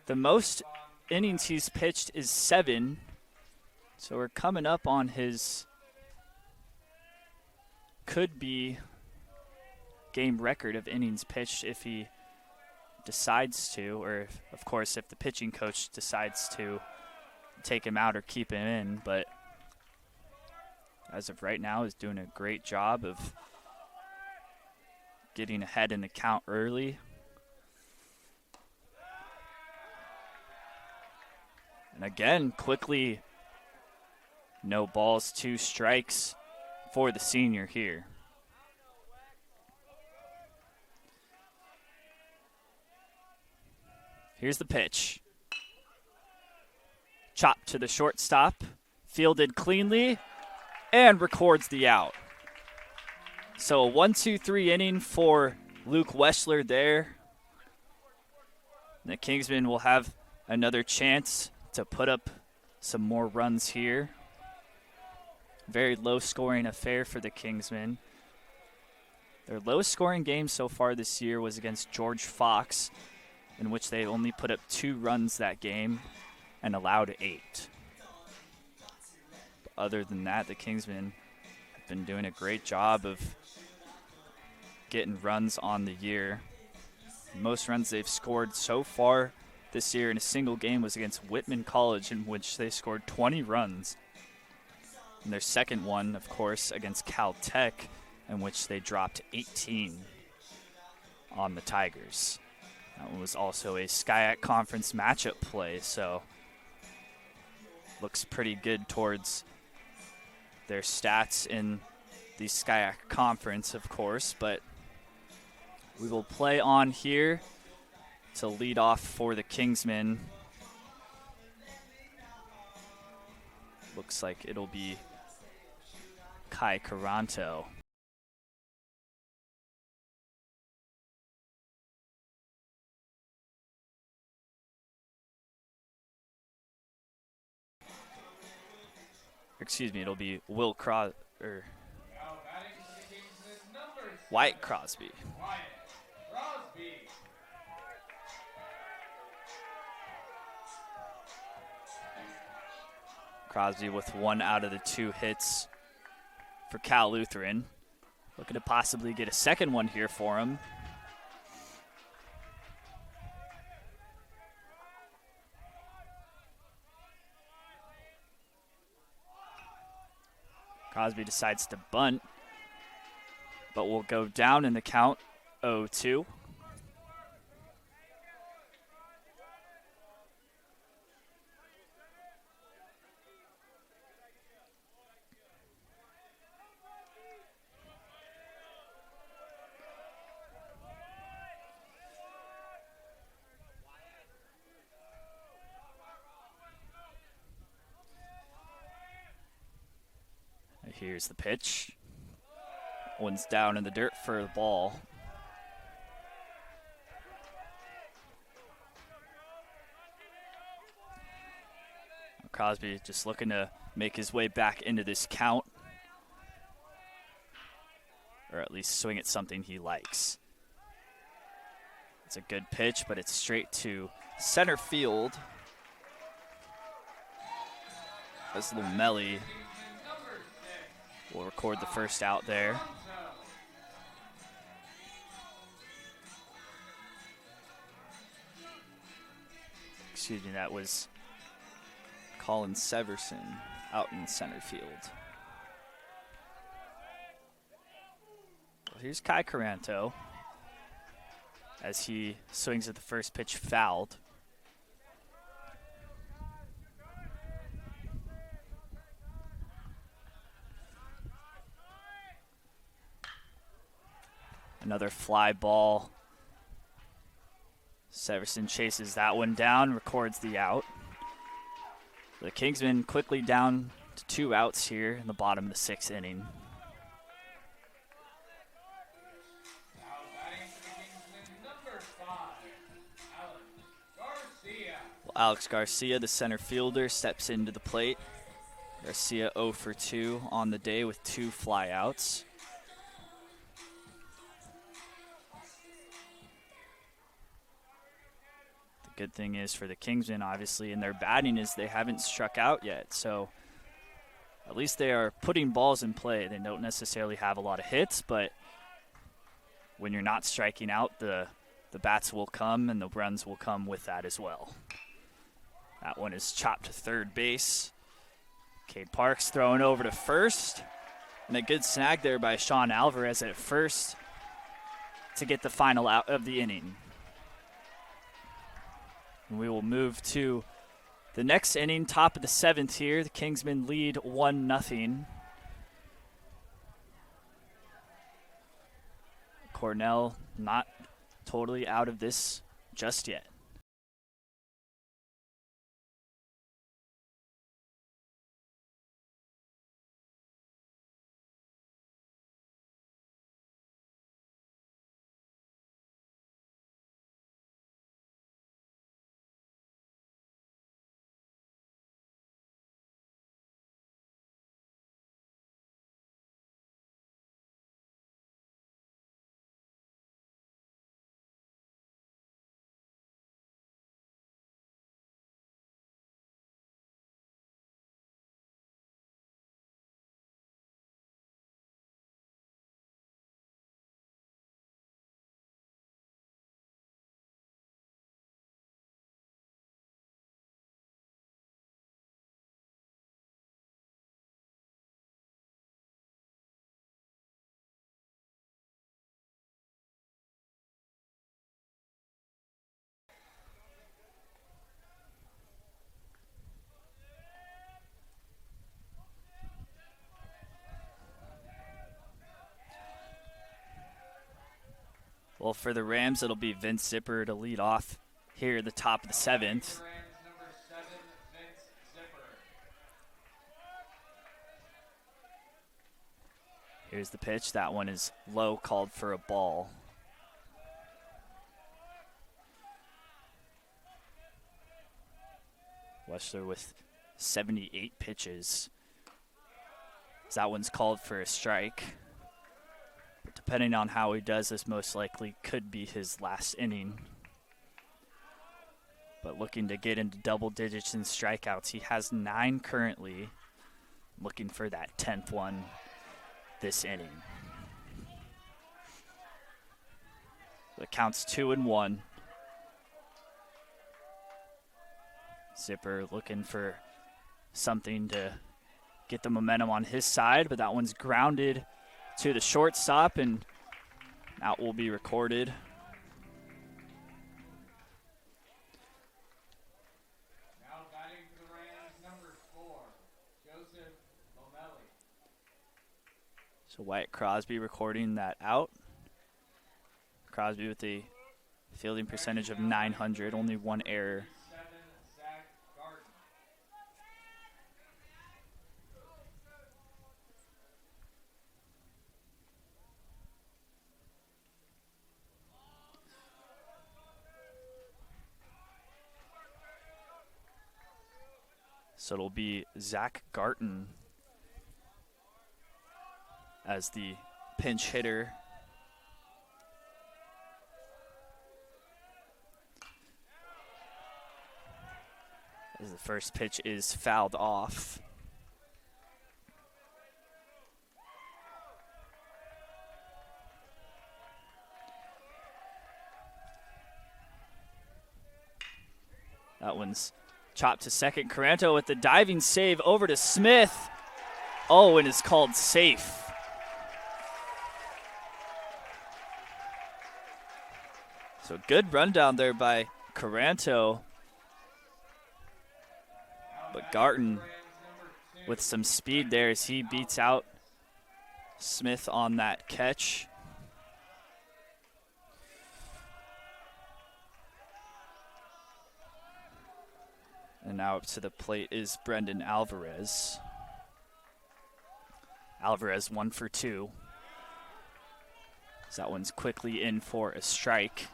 The most innings he's pitched is 7. So we're coming up on his could be game record of innings pitched if he decides to, or if, of course if the pitching coach decides to take him out or keep him in. But as of right now, is doing a great job of getting ahead in the count early. And again, quickly, no balls, 2 strikes for the senior here. Here's the pitch. Chopped to the shortstop, fielded cleanly, and records the out. So a 1-2-3 inning for Luke Weschler there. The Kingsmen will have another chance to put up some more runs here. Very low-scoring affair for the Kingsmen. Their lowest-scoring game so far this year was against George Fox, in which they only put up 2 runs that game and allowed 8. But other than that, the Kingsmen have been doing a great job of getting runs on the year. Most runs they've scored so far this year in a single game was against Whitman College, in which they scored 20 runs. And their second one, of course, against Cal Tech, in which they dropped 18 on the Tigers. That one was also a SCIAC conference matchup play, so looks pretty good towards their stats in the SCIAC conference, of course, but we will play on here to lead off for the Kingsmen. Looks like it'll be Kai Caranto. Excuse me, it'll be Wyatt Crosby. Crosby with 1 out of the 2 hits for Cal Lutheran. Looking to possibly get a second one here for him. Crosby decides to bunt, but will go down in the count 0-2. Here's the pitch. One's down in the dirt for the ball. Crosby just looking to make his way back into this count, or at least swing at something he likes. It's a good pitch, but it's straight to center field. As Lumelli will record the first out there. Excuse me, that was Colin Severson out in center field. Well, here's Kai Caranto as he swings at the first pitch, fouled. Another fly ball. Severson chases that one down, records the out. The Kingsmen quickly down to 2 outs here in the bottom of the 6th inning. Now batting for the Kingsmen, number 5, Alex Garcia. Well, Alex Garcia, the center fielder, steps into the plate. Garcia 0 for 2 on the day with 2 flyouts. Good thing is for the Kingsmen, obviously, in their batting is they haven't struck out yet. So at least they are putting balls in play. They don't necessarily have a lot of hits, but when you're not striking out, the bats will come and the runs will come with that as well. That one is chopped to third base. Cade Parks throwing over to first. And a good snag there by Sean Alvarez at first to get the final out of the inning. We will move to the next inning, top of the 7th here. The Kingsmen lead 1-0. Cornell not totally out of this just yet. Well, for the Rams, it'll be Vince Zipper to lead off here at the top of the 7th. Rams, number 7, Vince Zipper. Here's the pitch. That one is low, called for a ball. Wessler with 78 pitches. That one's called for a strike. But depending on how he does, this most likely could be his last inning. But looking to get into double digits in strikeouts. He has 9 currently. Looking for that 10th one this inning. The count's 2-1. Zipper looking for something to get the momentum on his side, but that one's grounded to the shortstop, and out will be recorded. Now batting for the Rams, number 4, Joseph Lomelli. So Wyatt Crosby recording that out. Crosby with a fielding percentage of .900, only 1 error. 7, Zach Garden. So it'll be Zach Garton as the pinch hitter. As the first pitch is fouled off. That one's chopped to second. Caranto with the diving save over to Smith. Oh, and it's called safe. So good rundown there by Caranto. But Garton with some speed there as he beats out Smith on that catch. And now up to the plate is Brendan Alvarez. Alvarez 1 for 2. So that one's quickly in for a strike.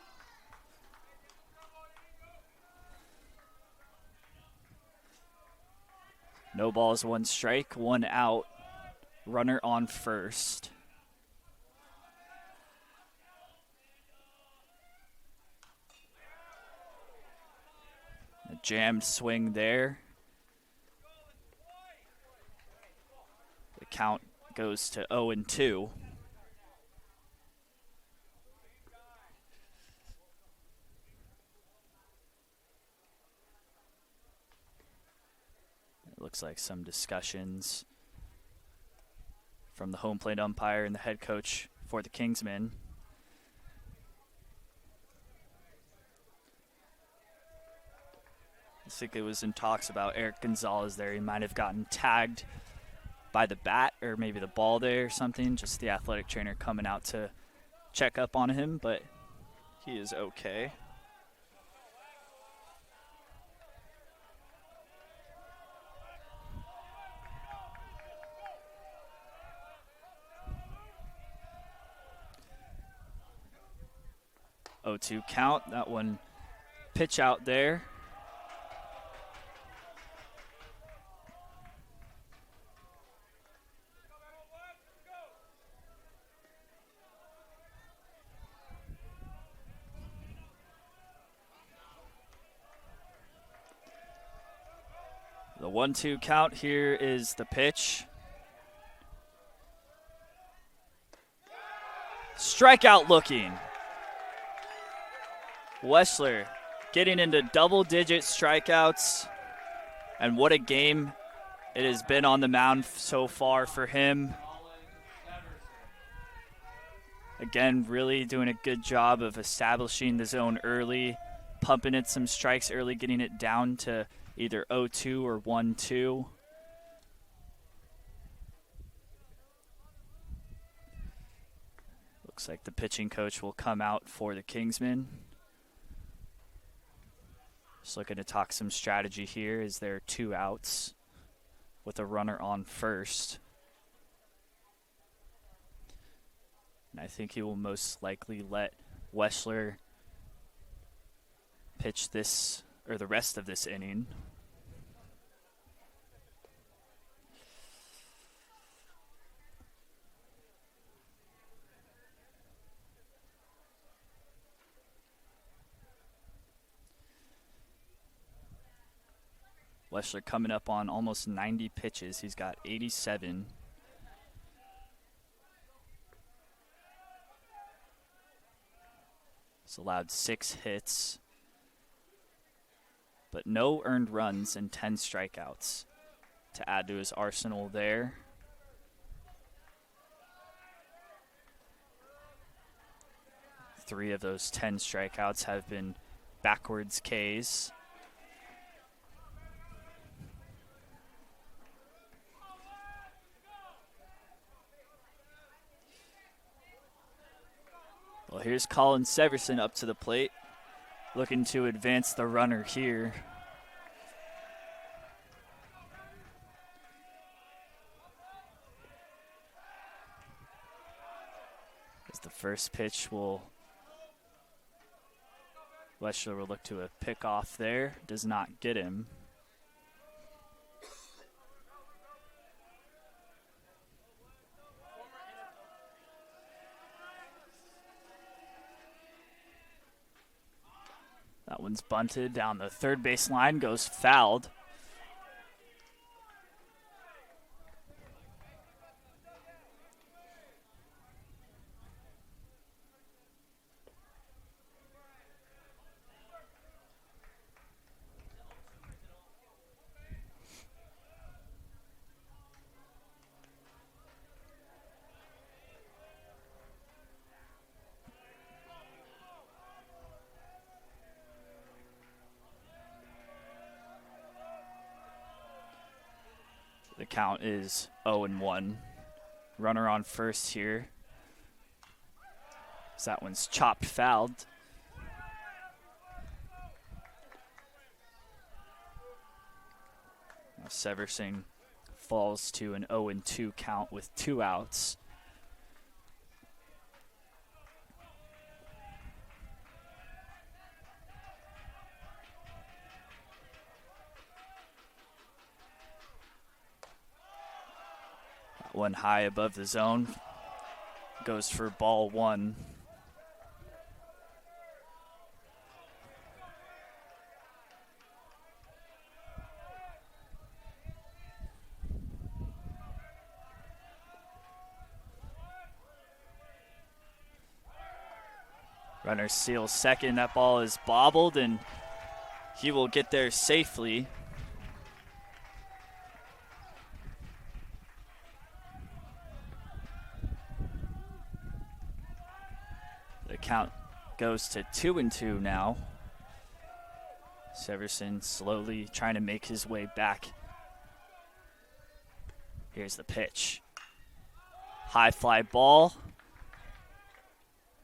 No balls, 1 strike, 1 out. Runner on first. A jammed swing there. The count goes to 0-2. It looks like some discussions from the home plate umpire and the head coach for the Kingsmen. I think it was in talks about Eric Gonzalez there. He might have gotten tagged by the bat or maybe the ball there or something. Just the athletic trainer coming out to check up on him, but he is okay. Oh, 2 count. That one pitch out there. The 1-2 count. Here is the pitch. Strikeout looking. Weschler getting into double-digit strikeouts. And what a game it has been on the mound so far for him. Again, really doing a good job of establishing the zone early, pumping it some strikes early, getting it down to either 0-2 or 1-2. Looks like the pitching coach will come out for the Kingsmen. Just looking to talk some strategy here as there are 2 outs with a runner on first. And I think he will most likely let Weschler pitch this or the rest of this inning. Weschler coming up on almost 90 pitches. He's got 87. He's allowed 6 hits, but no earned runs and 10 strikeouts to add to his arsenal there. Three of those 10 strikeouts have been backwards Ks. Well, here's Colin Severson up to the plate, looking to advance the runner here. As the first pitch Weschler will look to a pick off there. Does not get him. one's bunted down the third base line, goes fouled. The count is 0-1. Runner on first here. So that one's chopped fouled. Now Severson falls to an 0-2 count with 2 outs. One high above the zone, goes for ball 1. Runner seals second. That ball is bobbled, and he will get there safely. The count goes to 2-2 now. Severson slowly trying to make his way back. Here's the pitch. High fly ball.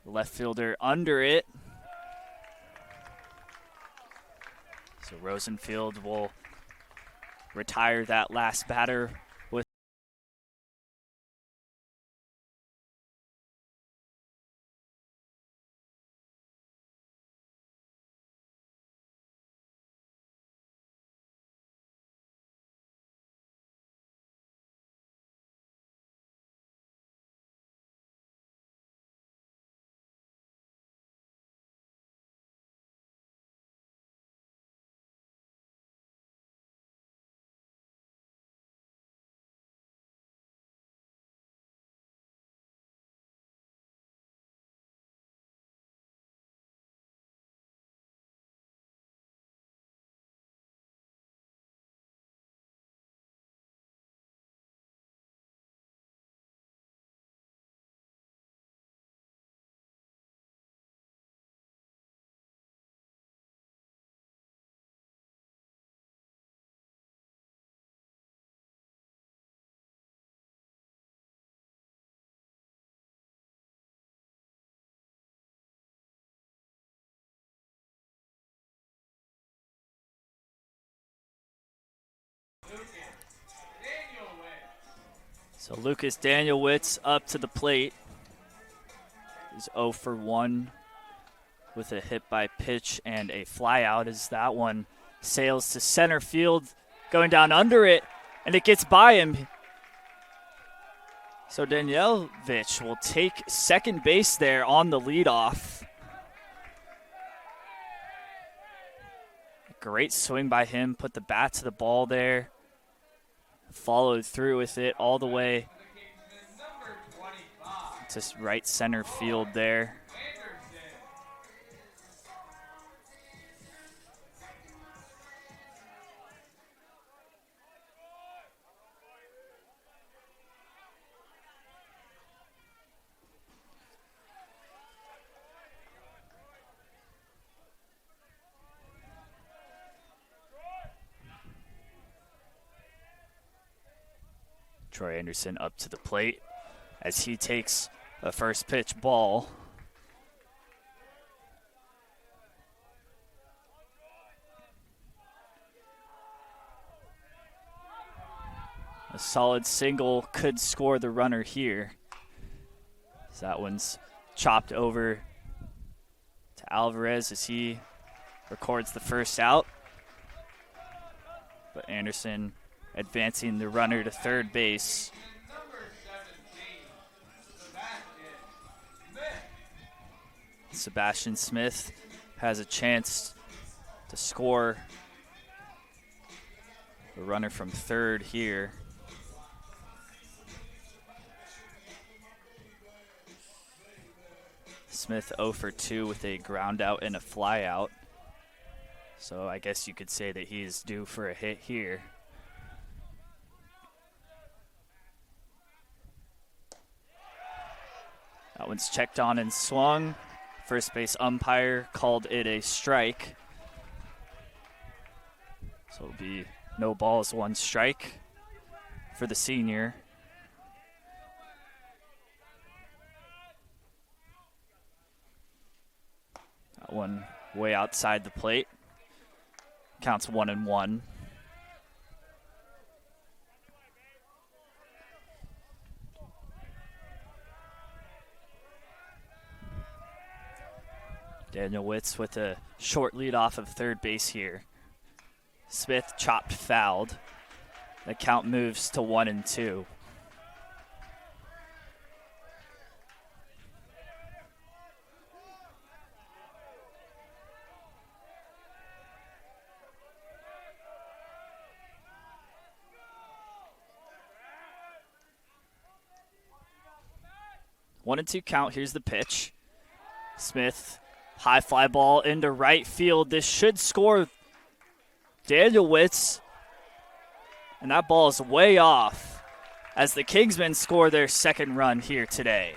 The left fielder under it. So Rosenfield will retire that last batter with So Lucas Danielwitz up to the plate. He's 0 for 1 with a hit by pitch and a fly out as that one sails to center field, going down under it, and it gets by him. So Danielwitz will take second base there on the leadoff. Great swing by him, put the bat to the ball there. Followed through with it all the way to right center field there. Troy Anderson up to the plate as he takes a first pitch ball. A solid single could score the runner here. So that one's chopped over to Alvarez as he records the first out. But Anderson advancing the runner to third base. Sebastian Smith has a chance to score the runner from third here. Smith 0 for 2 with a ground out and a fly out. So I guess you could say that he's due for a hit here. That one's checked on and swung. First base umpire called it a strike. So it'll be no balls, 1 strike for the senior. That one way outside the plate. Counts 1-1. Daniel Witz with a short lead off of third base here. Smith chopped fouled. The count moves to 1-2. One and 2 count. Here's the pitch. Smith, high fly ball into right field. This should score Daniel Witz. And that ball is way off as the Kingsmen score their second run here today.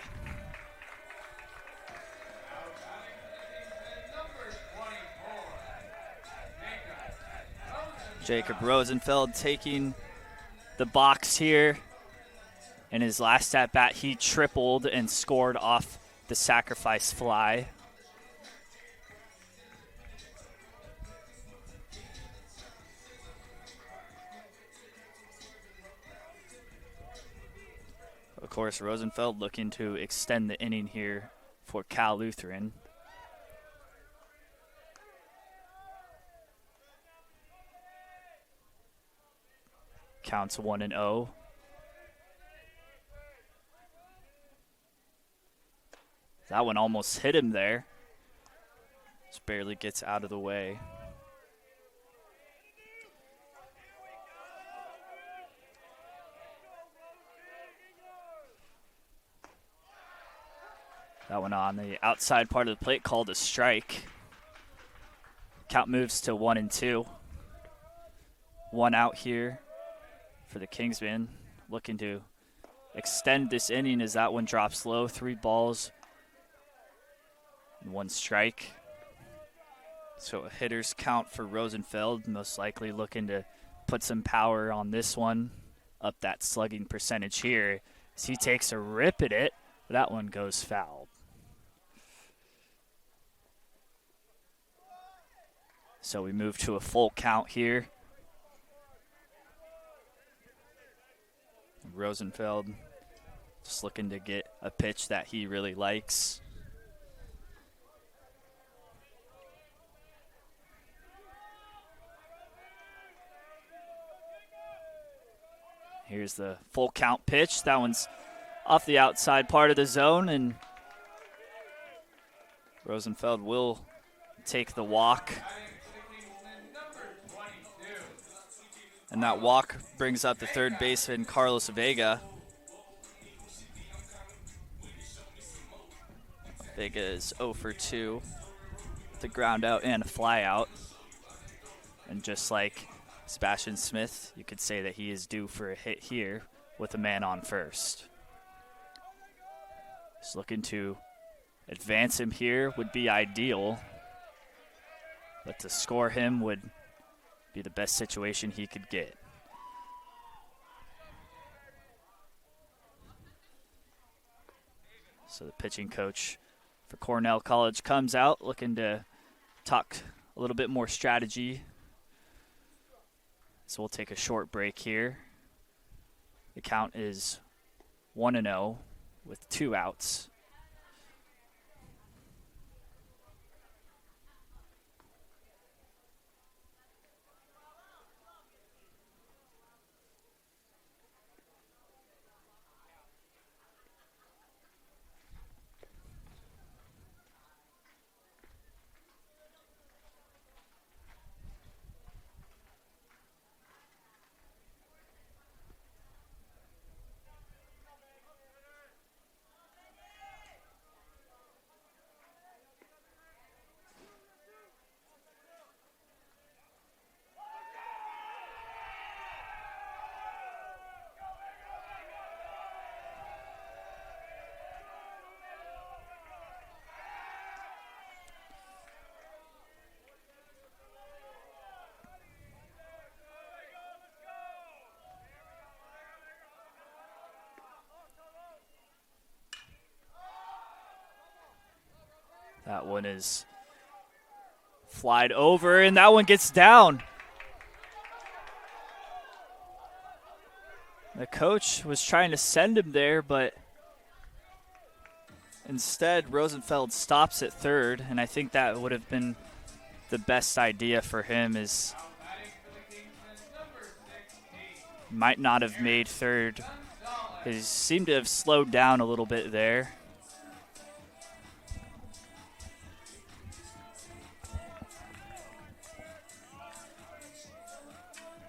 Jacob Rosenfeld taking the box here. In his last at-bat, he tripled and scored off the sacrifice fly. Of course, Rosenfeld looking to extend the inning here for Cal Lutheran. Counts 1-0. That one almost hit him there. Just barely gets out of the way. That one on the outside part of the plate called a strike. Count moves to 1-2. 1 out here for the Kingsmen. Looking to extend this inning as that one drops low. 3 balls. 1 strike. So a hitter's count for Rosenfeld, most likely looking to put some power on this one, up that slugging percentage here. As he takes a rip at it, that one goes foul. So we move to a full count here. Rosenfeld just looking to get a pitch that he really likes. Here's the full count pitch. That one's off the outside part of the zone, and Rosenfeld will take the walk. And that walk brings up the third baseman, Carlos Vega. Vega is 0 for 2 with a ground out and a fly out. And just like Sebastian Smith, you could say that he is due for a hit here with a man on first. Just looking to advance him here would be ideal, but to score him would be the best situation he could get. So the pitching coach for Cornell College comes out looking to talk a little bit more strategy. So we'll take a short break here. The count is 1-0 with 2 outs. That one is flied over, and that one gets down. The coach was trying to send him there, but instead Rosenfeld stops at third, and I think that would have been the best idea for him. Is might not have made third. He seemed to have slowed down a little bit there.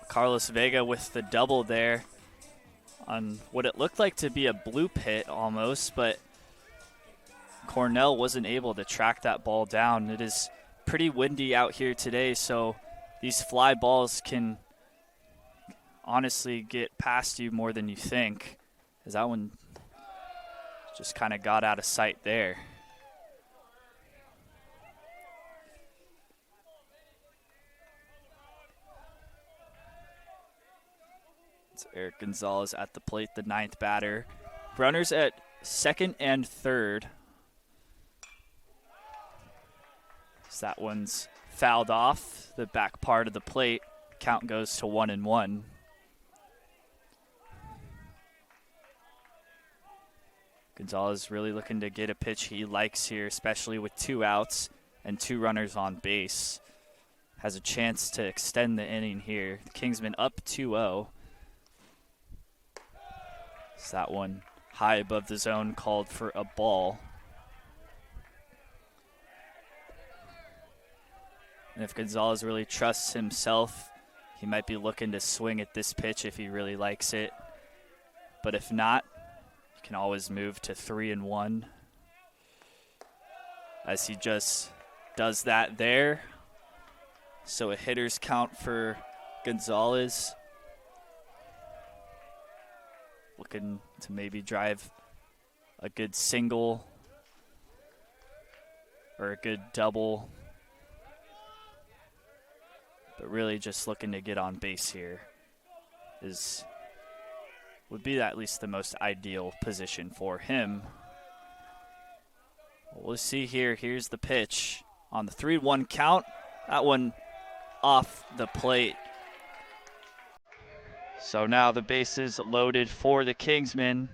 Carlos Vega with the double there on what it looked like to be a blue pit almost, but Cornell wasn't able to track that ball down. It is pretty windy out here today, so these fly balls can honestly get past you more than you think, as that one just kind of got out of sight there. It's Eric Gonzalez at the plate, the ninth batter. Runners at second and third. So that one's fouled off the back part of the plate. Count goes to 1-1. Gonzalez really looking to get a pitch he likes here, especially with 2 outs and 2 runners on base. Has a chance to extend the inning here. The Kingsmen up 2-0. So that one high above the zone, called for a ball. And if Gonzalez really trusts himself, he might be looking to swing at this pitch if he really likes it. But if not, you can always move to 3-1. As he just does that there. So a hitter's count for Gonzalez. Looking to maybe drive a good single or a good double. But really just looking to get on base here would be at least the most ideal position for him. We'll see here. Here's the pitch on the 3-1 count. That one off the plate. So now the bases loaded for the Kingsmen.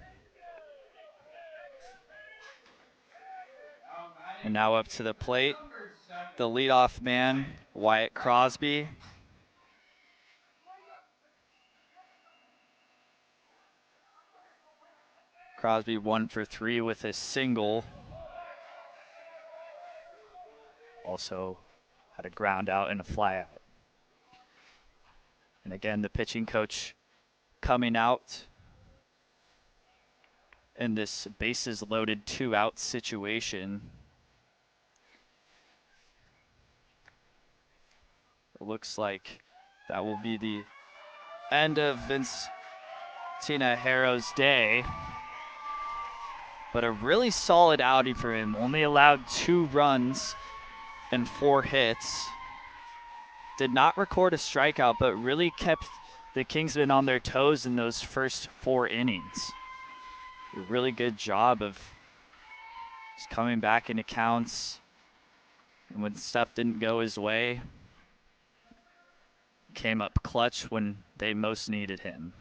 And now up to the plate, the leadoff man, Wyatt Crosby. Crosby 1 for 3 with a single. Also had a ground out and a fly out. And again, the pitching coach coming out in this bases loaded 2-out situation. It looks like that will be the end of Vince Tinajera's day. But a really solid outing for him. Only allowed 2 runs and 4 hits. Did not record a strikeout, but really kept the Kingsmen on their toes in those first 4 innings. A really good job of just coming back into counts. And when stuff didn't go his way, came up clutch when they most needed him.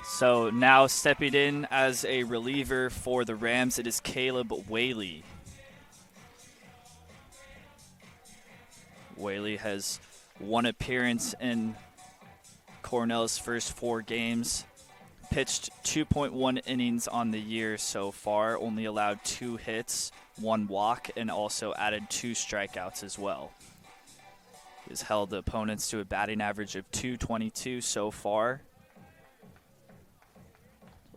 So now stepping in as a reliever for the Rams, it is Caleb Whaley. Whaley has 1 appearance in Cornell's first 4 games. Pitched 2.1 innings on the year so far, only allowed 2 hits, 1 walk, and also added 2 strikeouts as well. He's held the opponents to a batting average of .222 so far.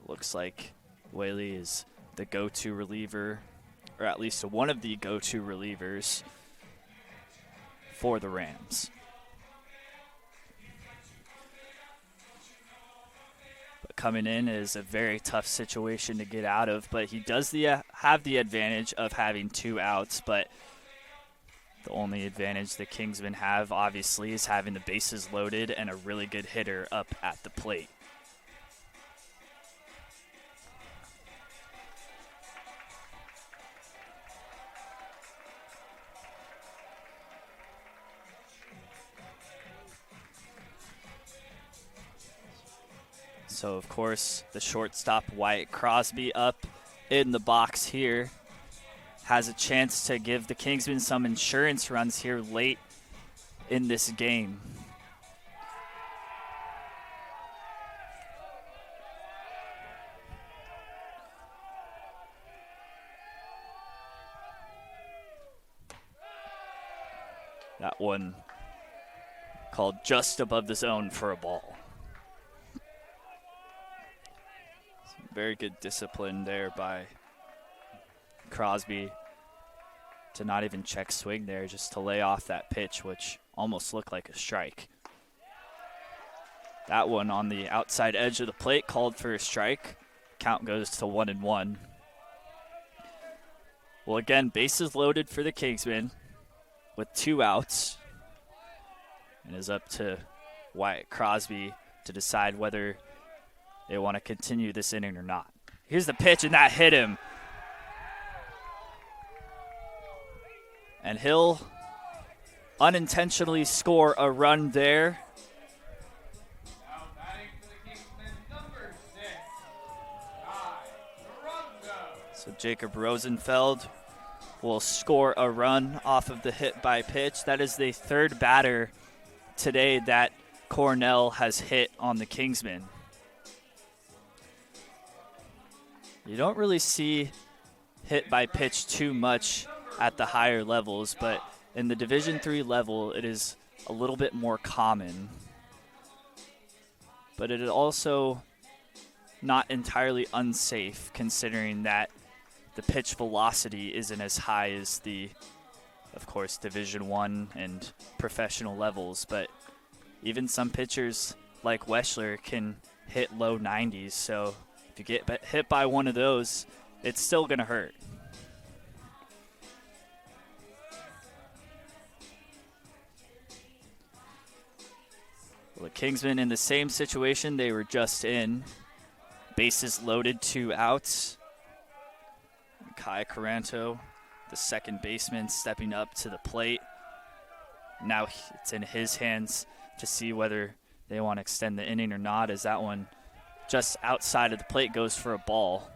Looks like Whaley is the go-to reliever, or at least one of the go-to relievers for the Rams. But coming in is a very tough situation to get out of, but he does have the advantage of having 2 outs, but the only advantage the Kingsmen have, obviously, is having the bases loaded and a really good hitter up at the plate. So, of course, the shortstop, Wyatt Crosby, up in the box here, has a chance to give the Kingsmen some insurance runs here late in this game. That one called just above the zone for a ball. Very good discipline there by Crosby to not even check swing there, just to lay off that pitch, which almost looked like a strike. That one on the outside edge of the plate called for a strike. Count goes to 1-1. Well, again, bases loaded for the Kingsmen with 2 outs. And is up to Wyatt Crosby to decide whether they want to continue this inning or not. Here's the pitch, and that hit him. And he'll unintentionally score a run there. Now batting for the Kingsmen, number 6, Ty Rongo. So Jacob Rosenfeld will score a run off of the hit by pitch. That is the 3rd batter today that Cornell has hit on the Kingsmen. You don't really see hit by pitch too much at the higher levels, but in the Division III level, it is a little bit more common. But it is also not entirely unsafe, considering that the pitch velocity isn't as high as the, of course, Division I and professional levels. But even some pitchers like Weschler can hit low 90s, so if you get hit by one of those, it's still going to hurt. Well, the Kingsmen in the same situation they were just in. Bases loaded, 2 outs. Kai Caranto, the second baseman, stepping up to the plate. Now it's in his hands to see whether they want to extend the inning or not, as that one just outside of the plate goes for a ball.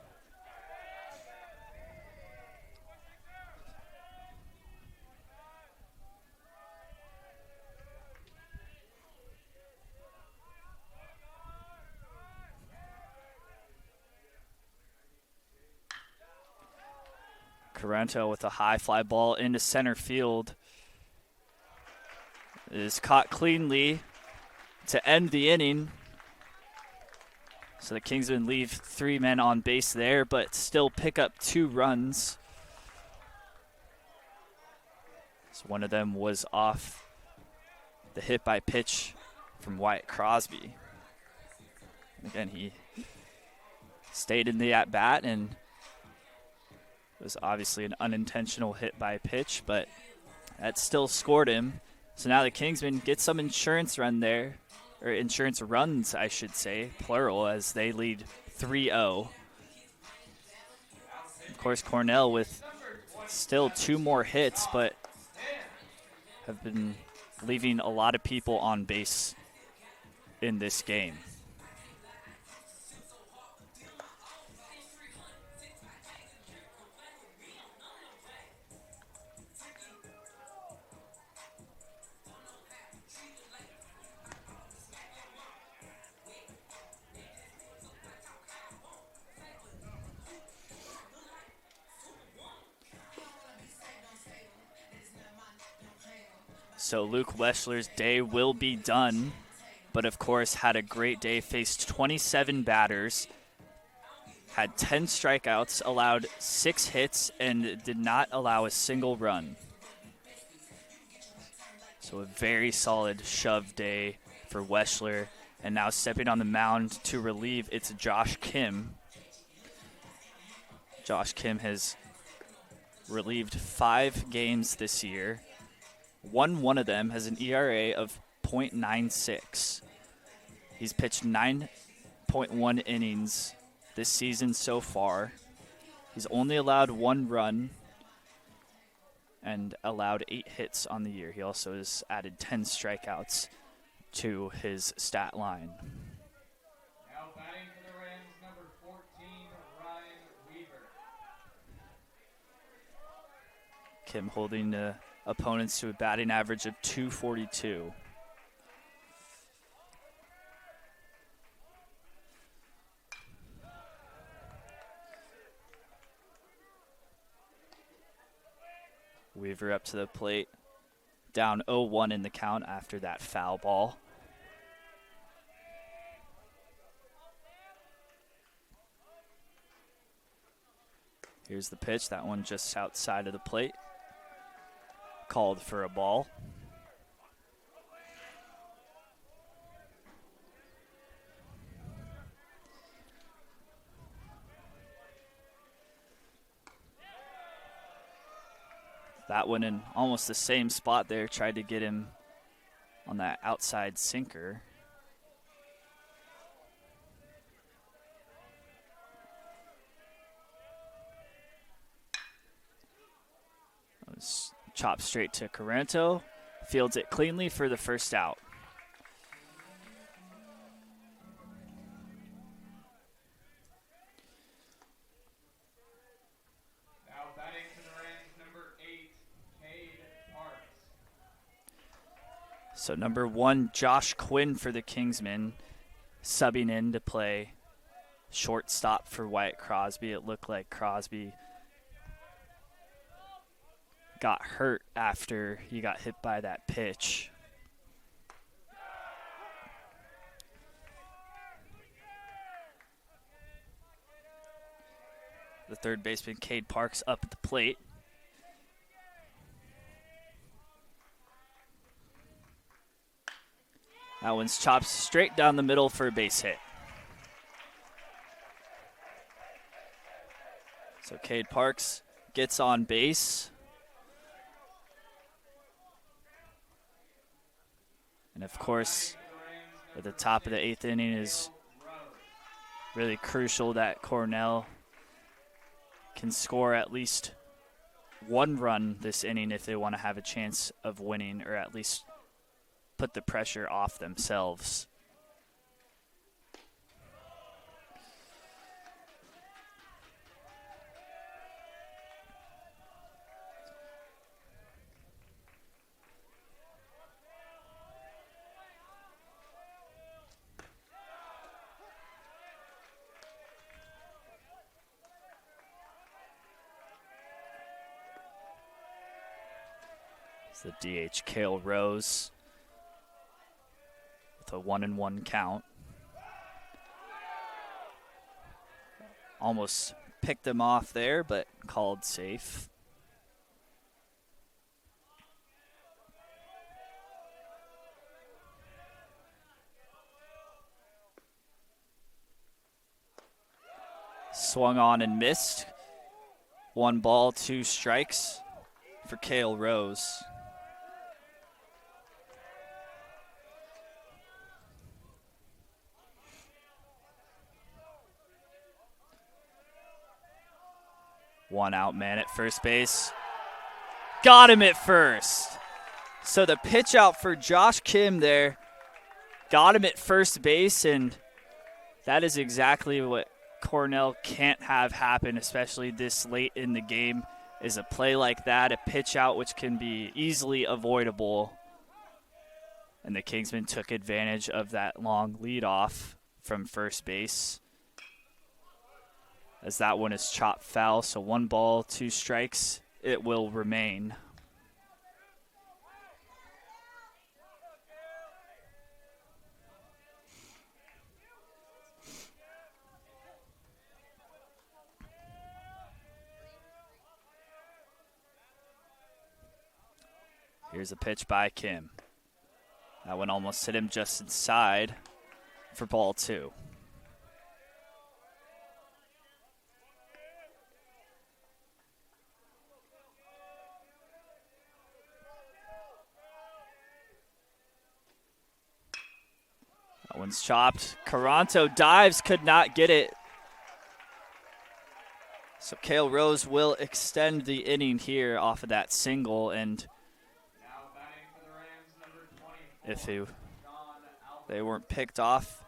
Caranto with a high fly ball into center field. It is caught cleanly to end the inning. So the Kingsmen leave 3 men on base there, but still pick up 2 runs. So one of them was off the hit by pitch from Wyatt Crosby. Again, he stayed in the at-bat, and it was obviously an unintentional hit by pitch, but that still scored him. So now the Kingsmen get some insurance run there, or insurance runs, I should say, plural, as they lead 3-0. Of course, Cornell with still 2 more hits, but have been leaving a lot of people on base in this game. So Luke Weschler's day will be done, but of course had a great day, faced 27 batters, had 10 strikeouts, allowed 6 hits, and did not allow a single run. So a very solid shove day for Weschler. And now stepping on the mound to relieve, it's Josh Kim. Josh Kim has relieved 5 games this year. Won one of them, has an ERA of .96. He's pitched 9.1 innings this season so far. He's only allowed 1 run and allowed 8 hits on the year. He also has added 10 strikeouts to his stat line. Now batting for the Rams, number 14, Ryan Weaver. Kim holding the opponents to a batting average of .242. Weaver up to the plate, down 0-1 in the count after that foul ball. Here's the pitch, that one just outside of the plate. Called for a ball. That one in almost the same spot there, tried to get him on that outside sinker. That was chopped straight to Carrento. Fields it cleanly for the first out. So number 1, Josh Quinn for the Kingsmen, subbing in to play shortstop for Wyatt Crosby. It looked like Crosby got hurt after he got hit by that pitch. The third baseman, Cade Parks, up at the plate. That one's chopped straight down the middle for a base hit. So Cade Parks gets on base. And of course, at the top of the 8th inning is really crucial that Cornell can score at least 1 run this inning if they want to have a chance of winning, or at least put the pressure off themselves. It's the DH Cale Rose with a 1-1 count. Almost picked them off there, but called safe. Swung on and missed. 1 ball, 2 strikes for Cale Rose. One out man at first base. Got him at first. So the pitch out for Josh Kim there. Got him at first base, and that is exactly what Cornell can't have happen, especially this late in the game, is a play like that, a pitch out which can be easily avoidable. And the Kingsmen took advantage of that long leadoff from first base, as that one is chopped foul. So 1 ball, 2 strikes, it will remain. Here's a pitch by Kim. That one almost hit him just inside for ball 2. That one's chopped. Caranto dives, could not get it. So Cale Rose will extend the inning here off of that single, and Now batting for the Rams, number 24. if they weren't picked off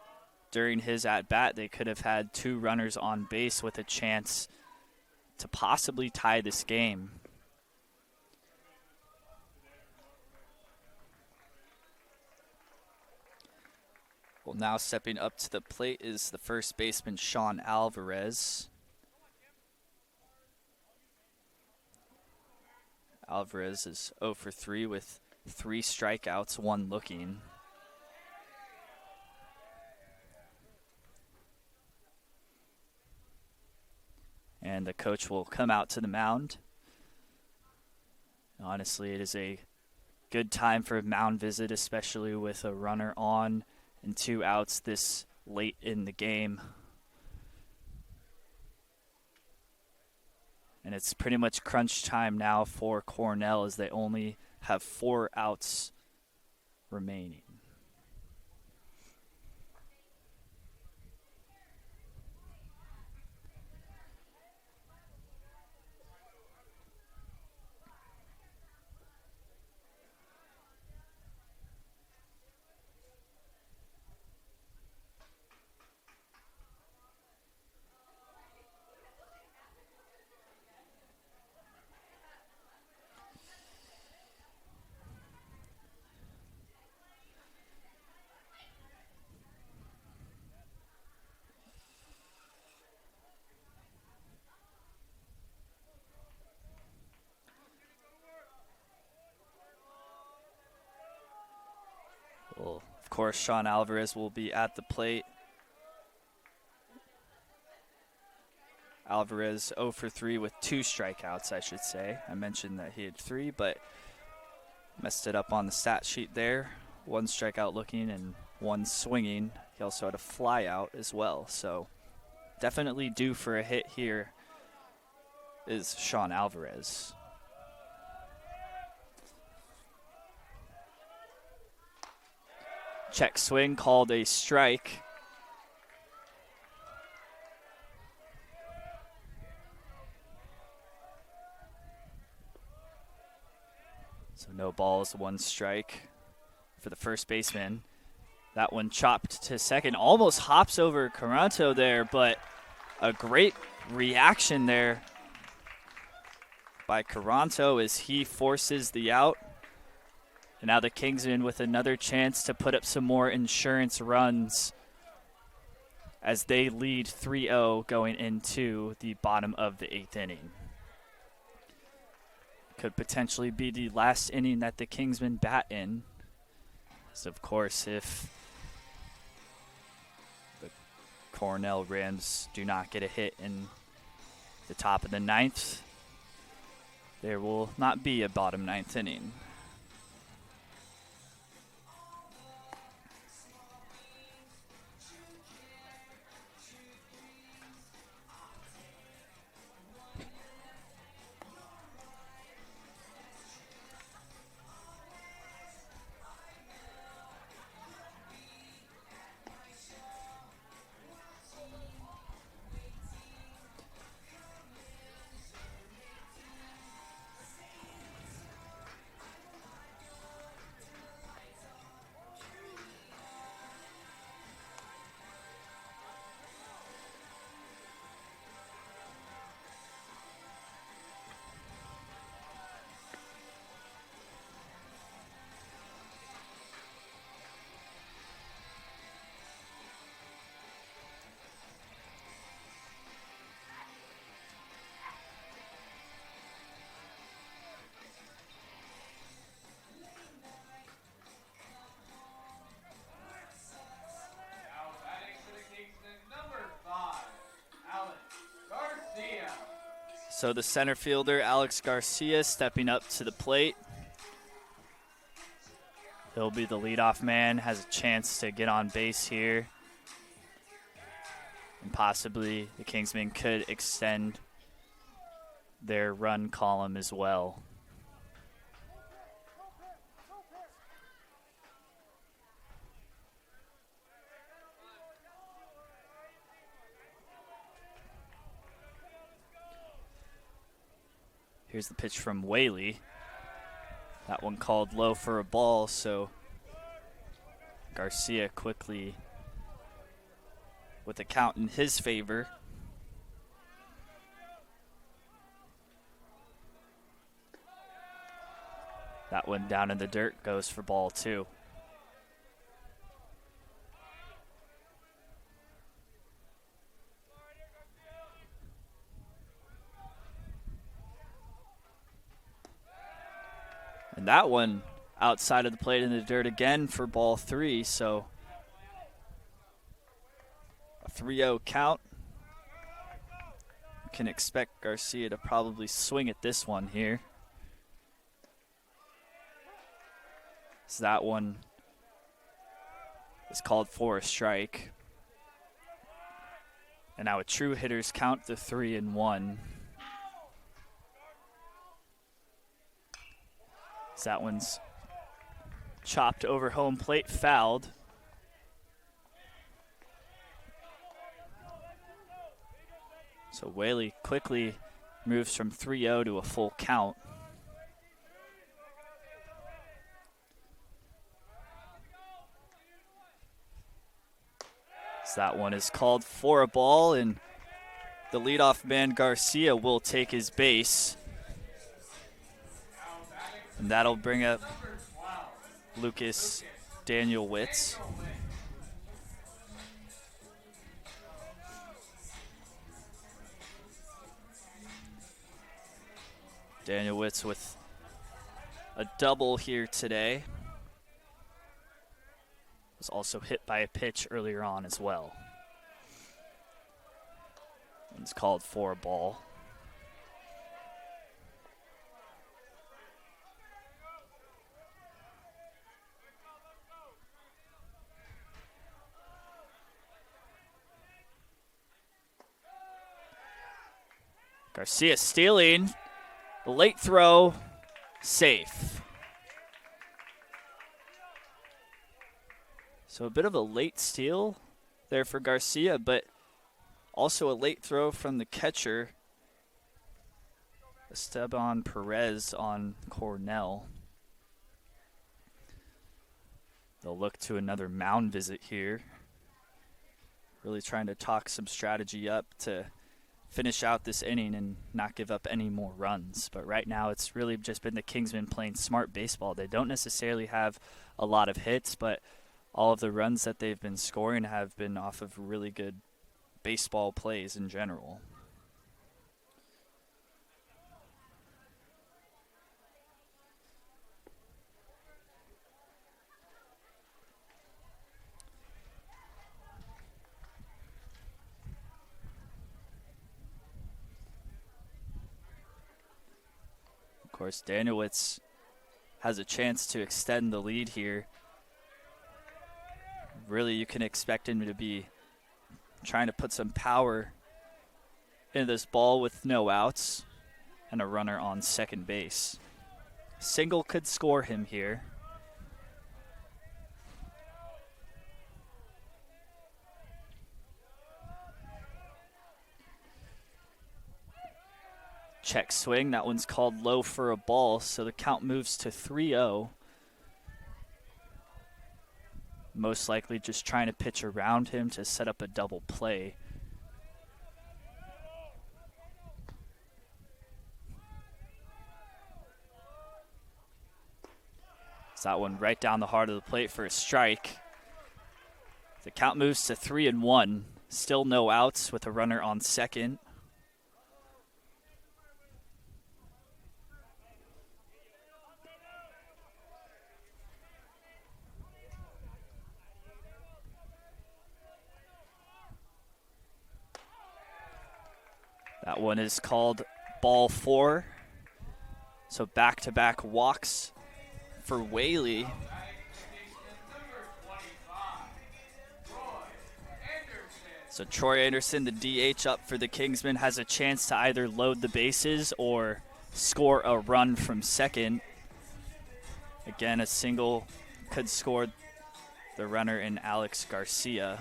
during his at-bat, they could have had 2 runners on base with a chance to possibly tie this game. Well, now stepping up to the plate is the first baseman, Sean Alvarez. Alvarez is 0 for 3 with 3 strikeouts, 1 looking. And the coach will come out to the mound. Honestly, it is a good time for a mound visit, especially with a runner on and 2 outs this late in the game. And it's pretty much crunch time now for Cornell as they only have 4 outs remaining. Well, of course, Sean Alvarez will be at the plate. Alvarez 0 for 3 with 2 strikeouts, I should say. I mentioned that he had 3, but messed it up on the stat sheet there. 1 strikeout looking and 1 swinging. He also had a fly out as well, so definitely due for a hit here is Sean Alvarez. Check swing called a strike. So no balls, 1 strike for the first baseman. That one chopped to second. Almost hops over Caranto there, but a great reaction there by Caranto as he forces the out. And now the Kingsmen with another chance to put up some more insurance runs as they lead 3-0 going into the bottom of the 8th inning. Could potentially be the last inning that the Kingsmen bat in. So, of course, if the Cornell Rams do not get a hit in the top of the 9th, there will not be a bottom 9th inning. Now batting for the Kingsmen, number 5, Alex Garcia. So the center fielder, Alex Garcia, stepping up to the plate. He'll be the leadoff man, has a chance to get on base here. And possibly the Kingsmen could extend their run column as well. Here's the pitch from Whaley. That one called low for a ball, so Garcia quickly with the count in his favor. That one down in the dirt goes for ball 2. And that one outside of the plate in the dirt again for ball 3, so a 3-0 count. You can expect Garcia to probably swing at this one here. So that one is called for a strike. And now a true hitters count the 3-1. So that one's chopped over home plate, fouled. So Whaley quickly moves from 3-0 to a full count. So that one is called for a ball, and the leadoff man Garcia will take his base. And that'll bring up Lucas Daniel-Witz. Daniel-Witz with a double here today. Was also hit by a pitch earlier on as well. And it's called for a ball. Garcia stealing. The late throw, safe. So a bit of a late steal there for Garcia, but also a late throw from the catcher, Esteban Perez on Cornell. They'll look to another mound visit here. Really trying to talk some strategy up to finish out this inning and not give up any more runs. But right now it's really just been the Kingsmen playing smart baseball. They don't necessarily have a lot of hits, but all of the runs that they've been scoring have been off of really good baseball plays in general. Of course, Daniel-Witz has a chance to extend the lead here. Really, you can expect him to be trying to put some power into this ball with no outs and a runner on second base. Single could score him here. Check swing. That one's called low for a ball, so the count moves to 3-0. Most likely just trying to pitch around him to set up a double play. So that one right down the heart of the plate for a strike. The count moves to 3-1. Still no outs with a runner on second. That one is called ball 4. So back-to-back walks for Whaley. So Troy Anderson, the DH up for the Kingsmen, has a chance to either load the bases or score a run from second. Again, a single could score the runner in Alex Garcia.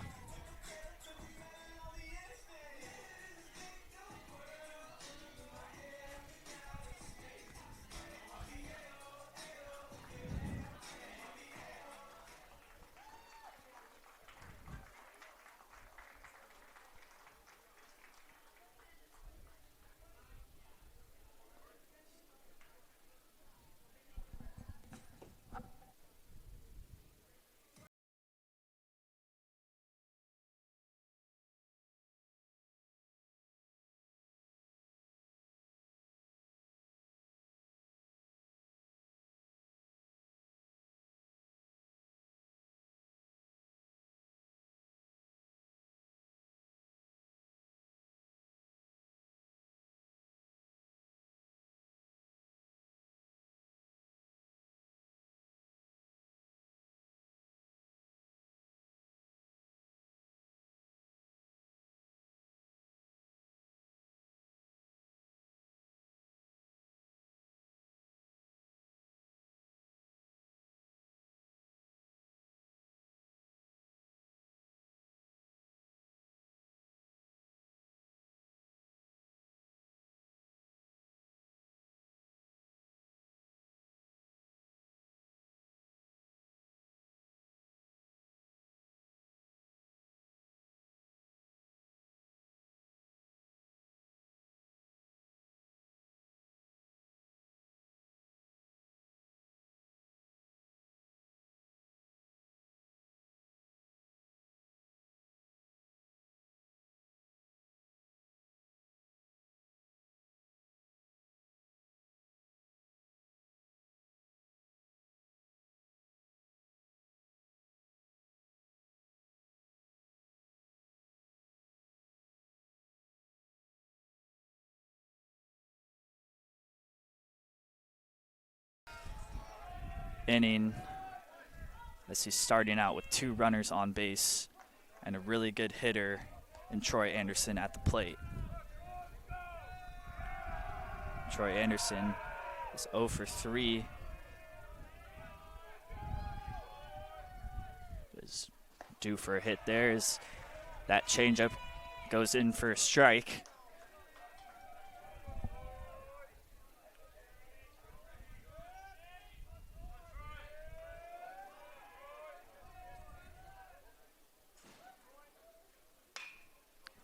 Inning as he's starting out with 2 runners on base and a really good hitter in Troy Anderson at the plate. Troy Anderson is 0 for 3. Is due for a hit there as that changeup goes in for a strike.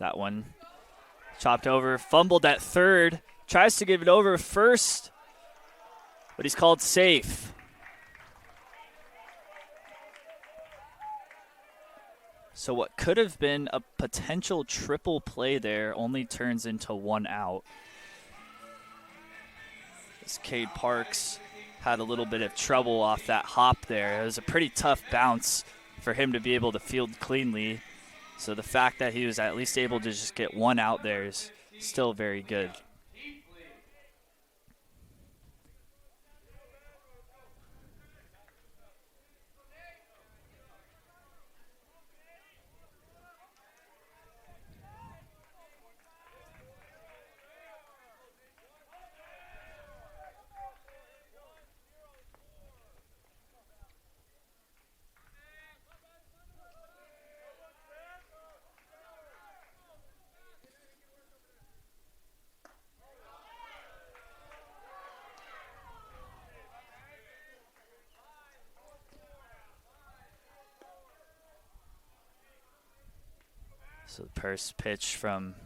That one chopped over, fumbled at third, tries to give it over first, but he's called safe. So what could have been a potential triple play there only turns into 1 out. As Cade Parks had a little bit of trouble off that hop there. It was a pretty tough bounce for him to be able to field cleanly. So the fact that he was at least able to just get 1 out there is still very good. So the first pitch from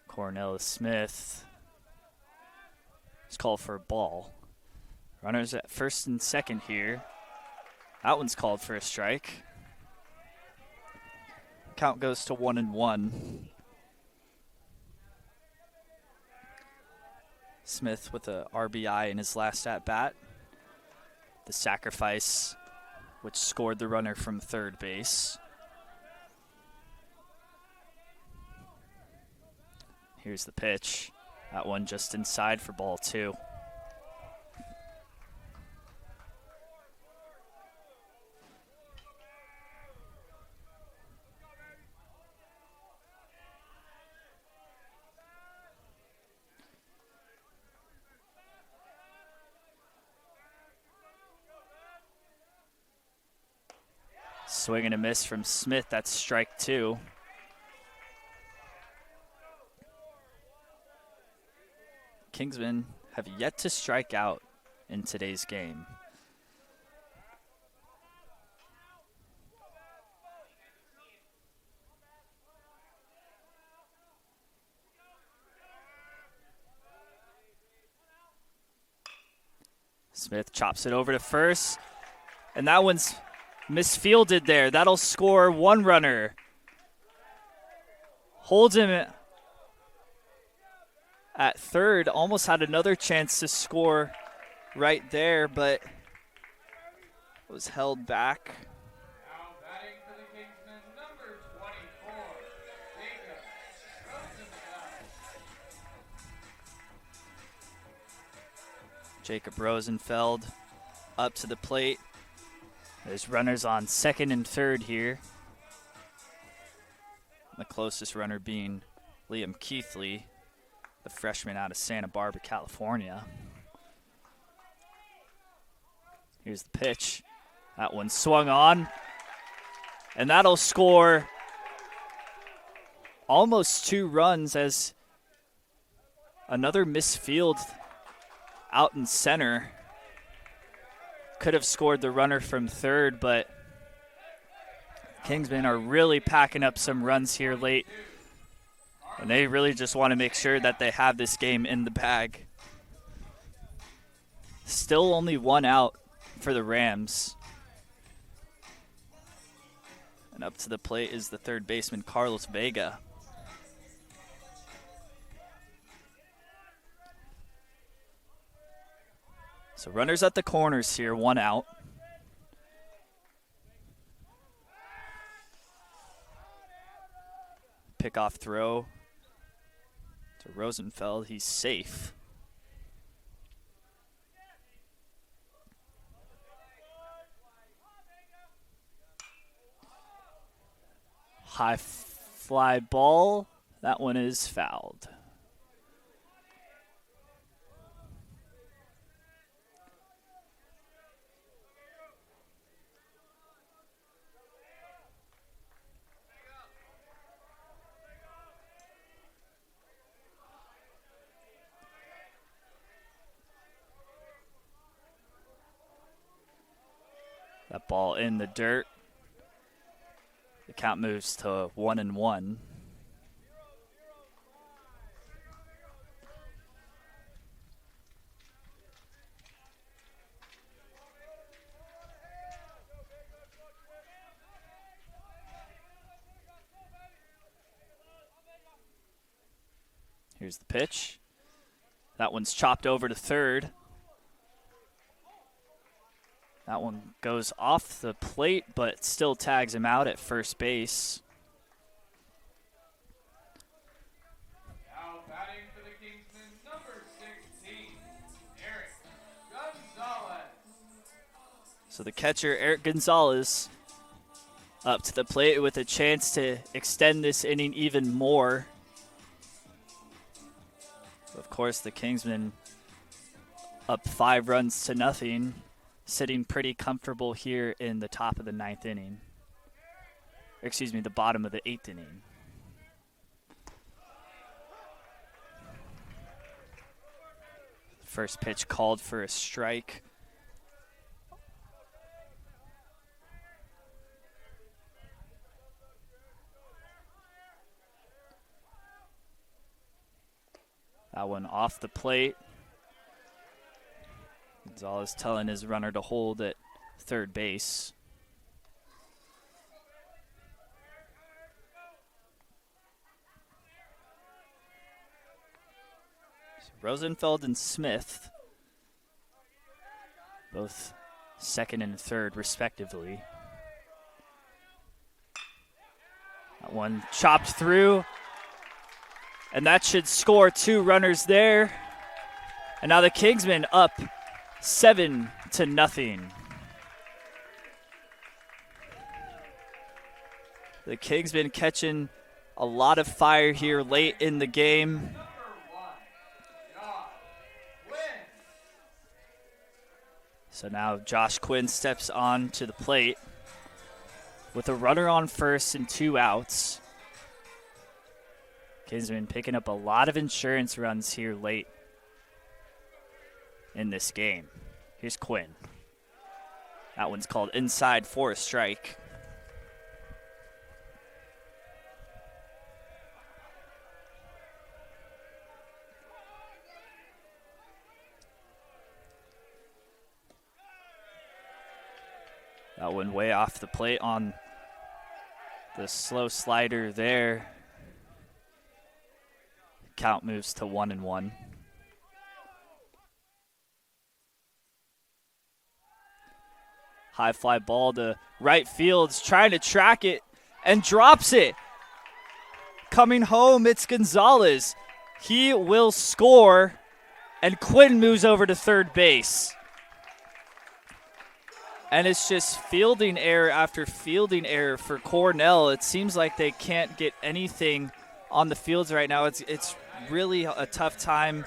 Cornell Smith is called for a ball. Runners at first and second here. That one's called for a strike. Count goes to 1-1. Smith with a RBI in his last at bat. The sacrifice, which scored the runner from third base. Here's the pitch. That one just inside for ball 2. Swing and a miss from Smith. That's strike 2. Kingsmen have yet to strike out in today's game. Smith chops it over to first, and that one's misfielded there. That'll score 1 runner. Holds him at third, almost had another chance to score right there, but was held back. Now batting for the Kingsmen, number 24, Jacob Rosenfeld up to the plate. There's runners on second and third here. The closest runner being Liam Keithley, the freshman out of Santa Barbara, California. Here's the pitch. That one swung on, and that'll score almost 2 runs as another misfield out in center. Could have scored the runner from third, but Kingsmen are really packing up some runs here late, and they really just want to make sure that they have this game in the bag. Still only 1 out for the Rams. And up to the plate is the third baseman, Carlos Vega. So runners at the corners here, 1 out. Pickoff throw to Rosenfeld. He's safe. High fly ball. That one is fouled. That ball in the dirt. The count moves to 1-1. Here's the pitch. That one's chopped over to third. That one goes off the plate, but still tags him out at first base. Now batting for the Kingsmen, number 16, Eric Gonzalez. So the catcher, Eric Gonzalez, up to the plate with a chance to extend this inning even more. Of course, the Kingsmen up 5 runs to nothing. Sitting pretty comfortable here in the top of the 9th inning. Excuse me, the bottom of the 8th inning. First pitch called for a strike. That one off the plate. Gonzalez telling his runner to hold at third base. So Rosenfeld and Smith, both second and third respectively. That one chopped through, and that should score 2 runners there. And now the Kingsmen up 7-0. The Kingsmen catching a lot of fire here late in the game. So now Josh Quinn steps on to the plate. with a runner on first and 2 outs. Kingsman picking up a lot of insurance runs here late in this game. Here's Quinn. That one's called inside for a strike. That one way off the plate on the slow slider there. Count moves to 1-1. High fly ball to right field. Is trying to track it and drops it. Coming home, it's Gonzalez. He will score, and Quinn moves over to third base. And it's just fielding error after fielding error for Cornell. It seems like they can't get anything on the fields right now. It's really a tough time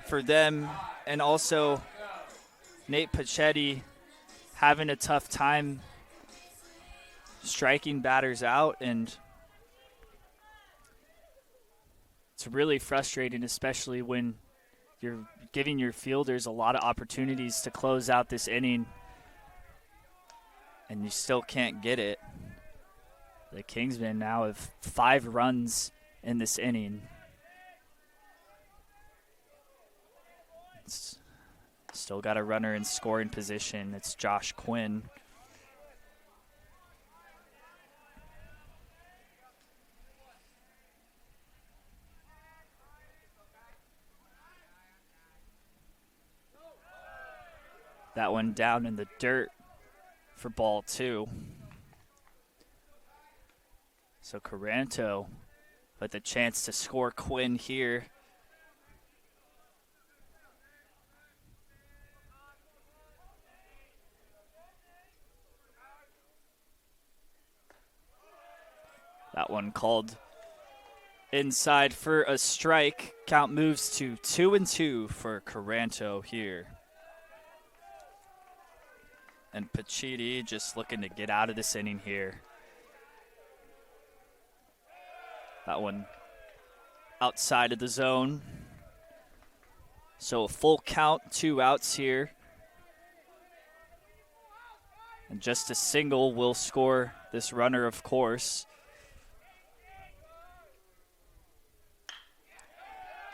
for them. And also Nate Pachetti having a tough time striking batters out. And it's really frustrating, especially when you're giving your fielders a lot of opportunities to close out this inning and you still can't get it. The Kingsmen now have 5 runs in this inning. It's still got a runner in scoring position. It's Josh Quinn. That one down in the dirt for ball 2. So Caranto with the chance to score Quinn here. That one called inside for a strike. Count moves to 2-2 for Caranto here. And Pachetti just looking to get out of this inning here. That one outside of the zone. So a full count, 2 outs here. And just a single will score this runner, of course.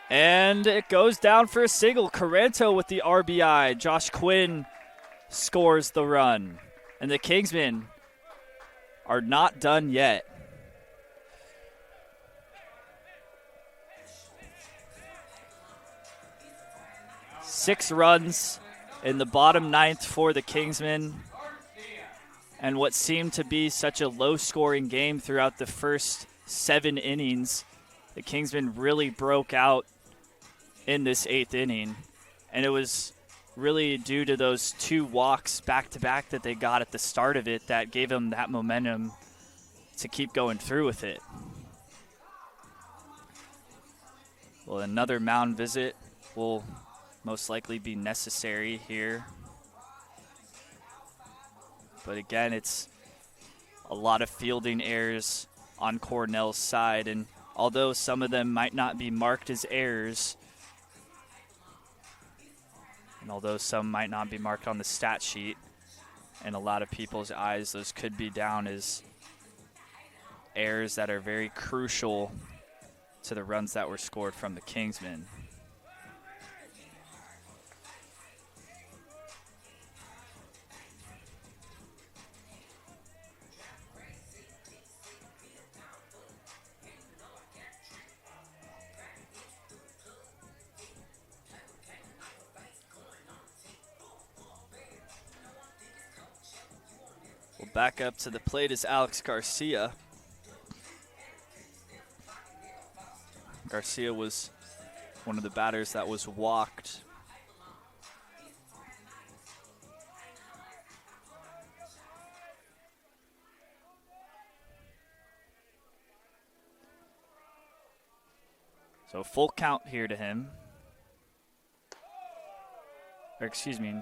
And it goes down for a single. Caranto with the RBI. Josh Quinn scores the run. And the Kingsmen are not done yet. Six runs in the bottom 9th for the Kingsmen. And what seemed to be such a low-scoring game throughout the first 7 innings, the Kingsmen really broke out in this 8th inning. And it was really due to those 2 walks back-to-back that they got at the start of it that gave them that momentum to keep going through with it. Well, another mound visit will most likely be necessary here. But again, it's a lot of fielding errors on Cornell's side, and although some of them might not be marked as errors, and although some might not be marked on the stat sheet, in a lot of people's eyes, those could be down as errors that are very crucial to the runs that were scored from the Kingsmen. Back up to the plate is Alex Garcia. Garcia was one of the batters that was walked. So full count here to him. Or excuse me,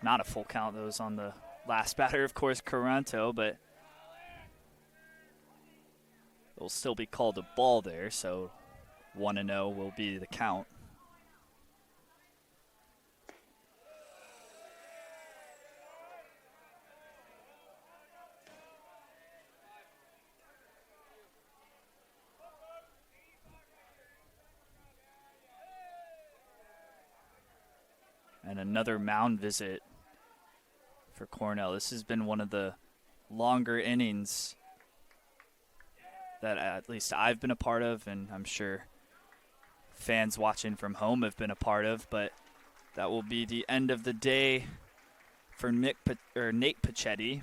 not a full count. That was on the last batter, of course, Caranto, but It will still be called a ball there, so 1-0 will be the count. And another mound visit for Cornell. This has been one of the longer innings that at least I've been a part of, and I'm sure fans watching from home have been a part of, but that will be the end of the day for Nate Pachetti.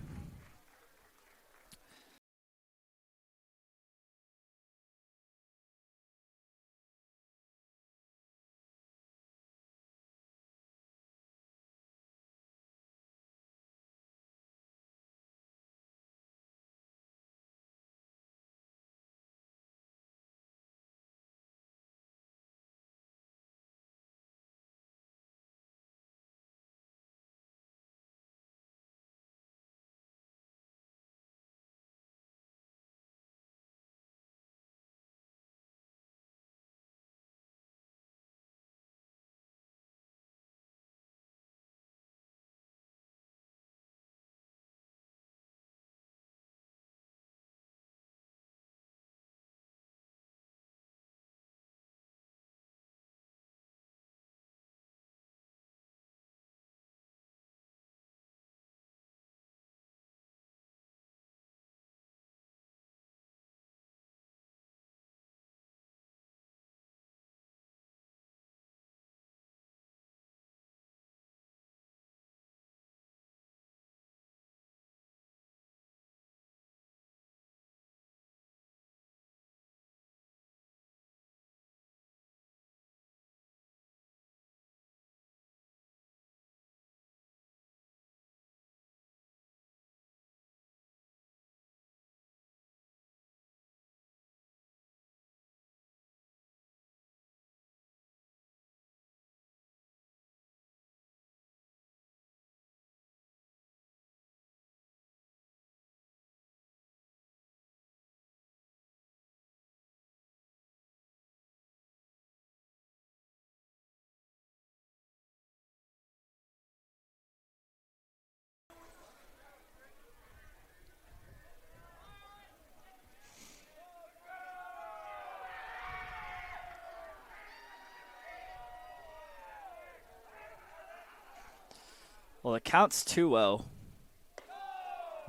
Well, it counts 2-0.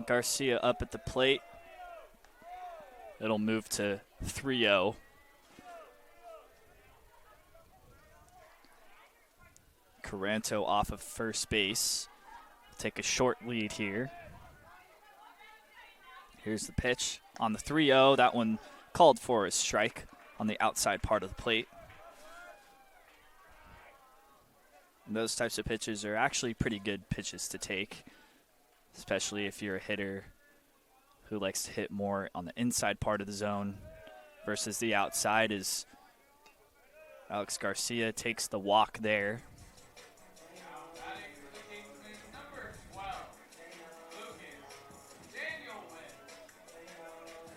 Garcia up at the plate. It'll move to 3-0. Caranto off of first base. Take a short lead here. Here's the pitch on the 3-0. That one called for a strike on the outside part of the plate. And those types of pitches are actually pretty good pitches to take, especially if you're a hitter who likes to hit more on the inside part of the zone versus the outside. As Alex Garcia takes the walk there.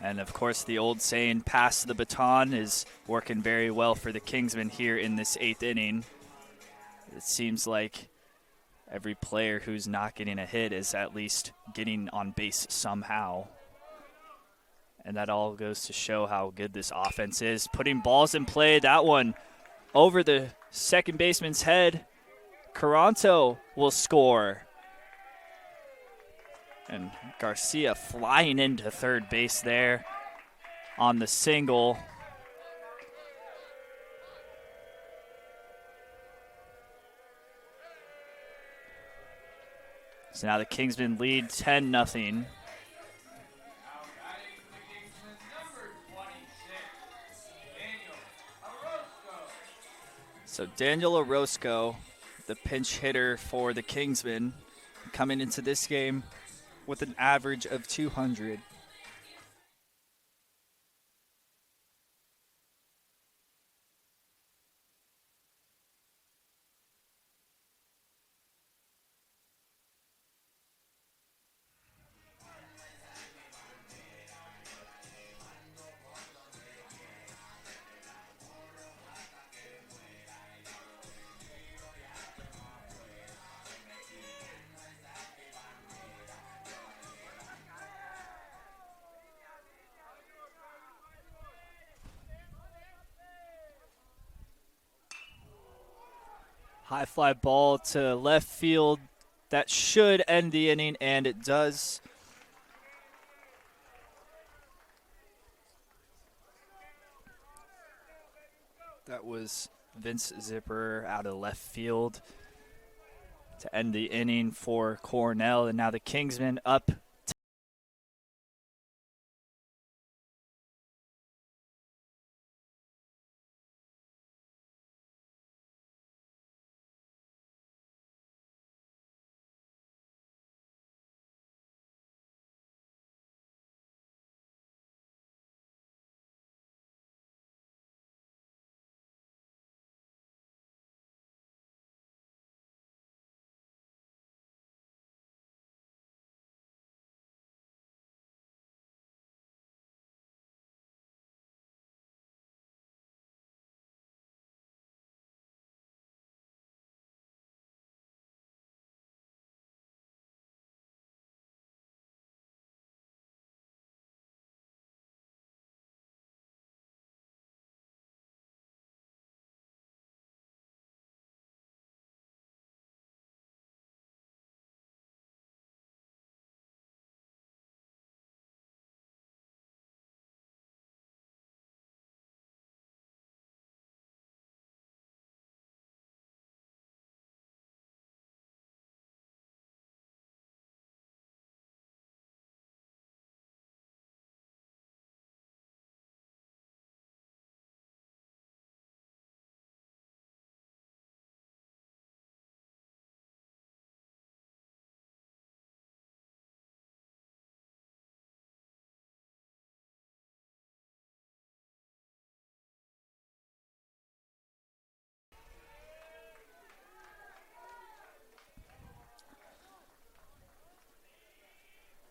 And, of course, the old saying, pass the baton, is working very well for the Kingsmen here in this 8th inning. It seems like every player who's not getting a hit is at least getting on base somehow. And that all goes to show how good this offense is. Putting balls in play, that one over the second baseman's head. Caranto will score. And Garcia flying into third base there on the single. So now the Kingsmen lead 10-0. So Daniel Orozco, the pinch hitter for the Kingsmen, coming into this game with an average of 200. High fly ball to left field. That should end the inning, and it does. That was Vince Zipper out of left field to end the inning for Cornell. And now the Kingsmen up.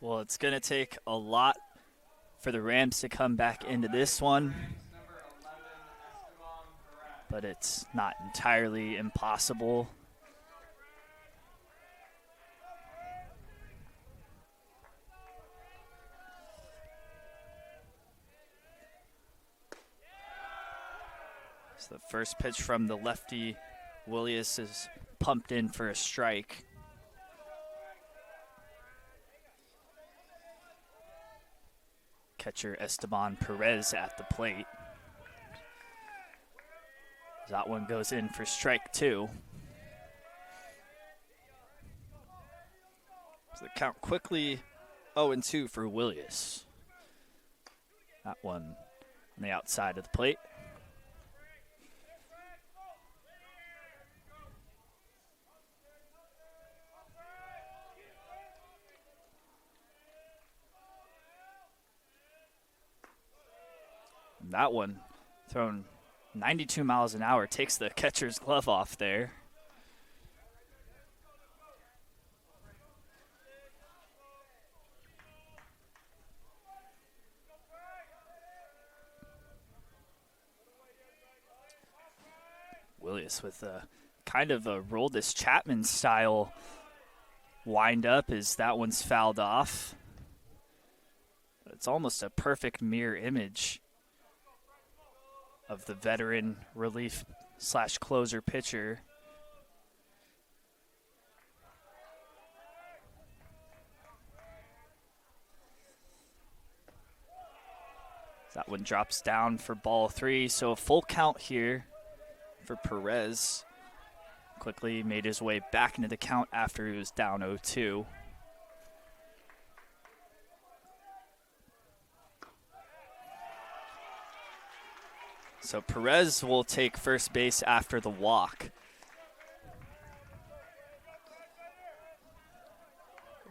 Well, it's going to take a lot for the Rams to come back into this one, but it's not entirely impossible. So the first pitch from the lefty, Willius, is pumped in for a strike. Catcher Esteban Perez at the plate. That one goes in for strike 2. So the count quickly 0-2 for Willius. That one on the outside of the plate. That one thrown 92 miles an hour, takes the catcher's glove off there. Willius with a kind of a Roldis Chapman style wind up as that one's fouled off. It's almost a perfect mirror image of the veteran relief / closer pitcher. That one drops down for ball 3, so a full count here for Perez. Quickly made his way back into the count after he was down 0-2. So Perez will take first base after the walk.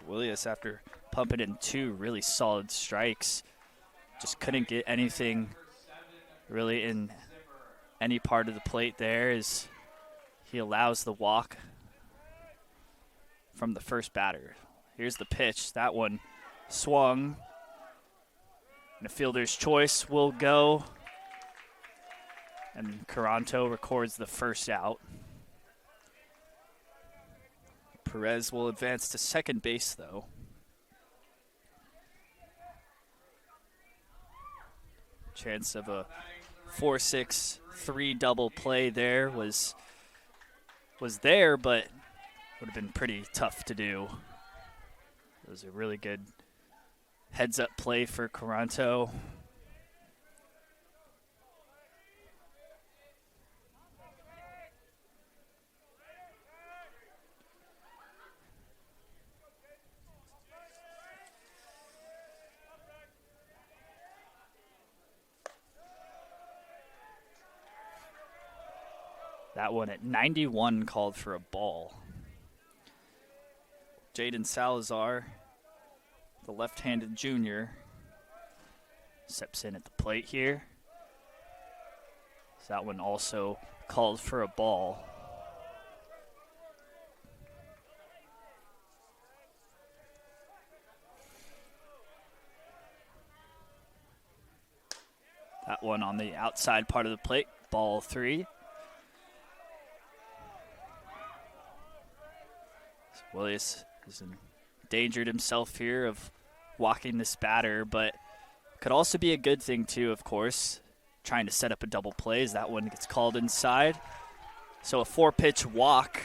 Willius, after pumping in 2 really solid strikes, just couldn't get anything really in any part of the plate there as he allows the walk from the first batter. Here's the pitch. That one swung. And a fielder's choice will go. And Caranto records the first out. Perez will advance to second base, though. Chance of a 4-6-3 double play there was was there, but would have been pretty tough to do. It was a really good heads-up play for Caranto. That one at 91 called for a ball. Jaden Salazar, the left-handed junior, steps in at the plate here. So that one also called for a ball. That one on the outside part of the plate, ball 3. So Willius has endangered himself here of walking this batter, but could also be a good thing too, of course, trying to set up a double play as that one gets called inside. So a 4-pitch walk.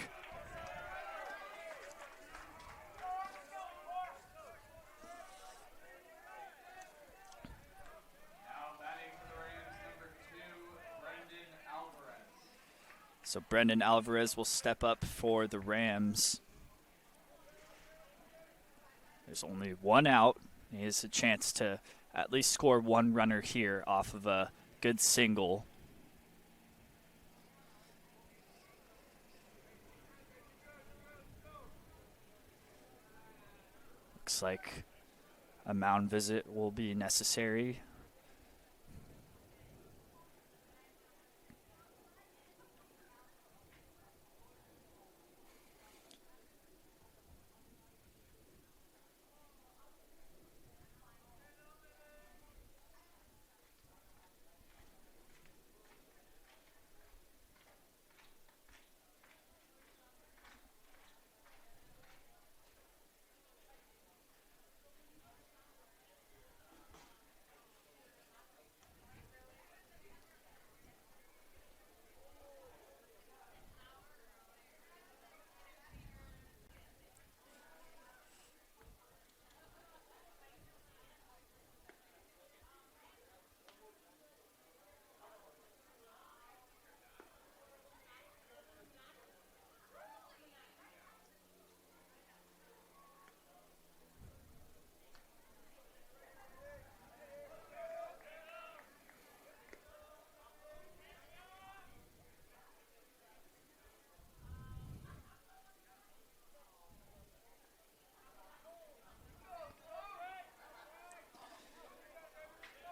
So Brendan Alvarez will step up for the Rams. There's only one out. He has a chance to at least score one runner here off of a good single. Looks like a mound visit will be necessary.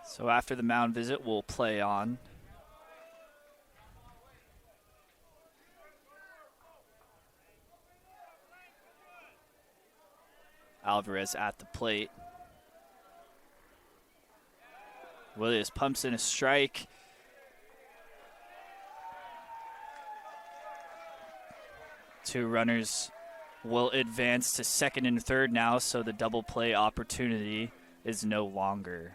So after the mound visit, we'll play on. Alvarez at the plate. Williams pumps in a strike. Two runners will advance to second and third now, so the double play opportunity is no longer.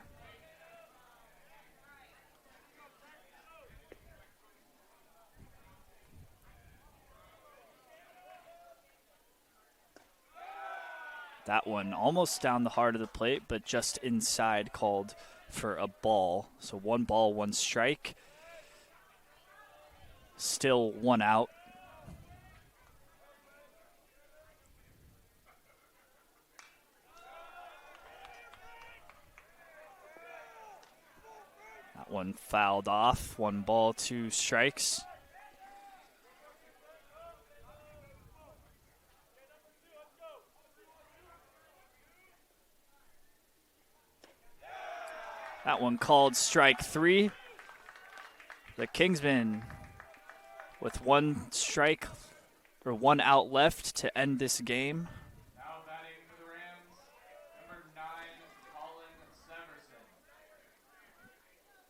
That one almost down the heart of the plate, but just inside, called for a ball. So 1 ball, 1 strike. Still 1 out. That one fouled off. 1 ball, 2 strikes. That one called strike 3. The Kingsmen with 1 strike or 1 out left to end this game. Now batting for the Rams, number 9,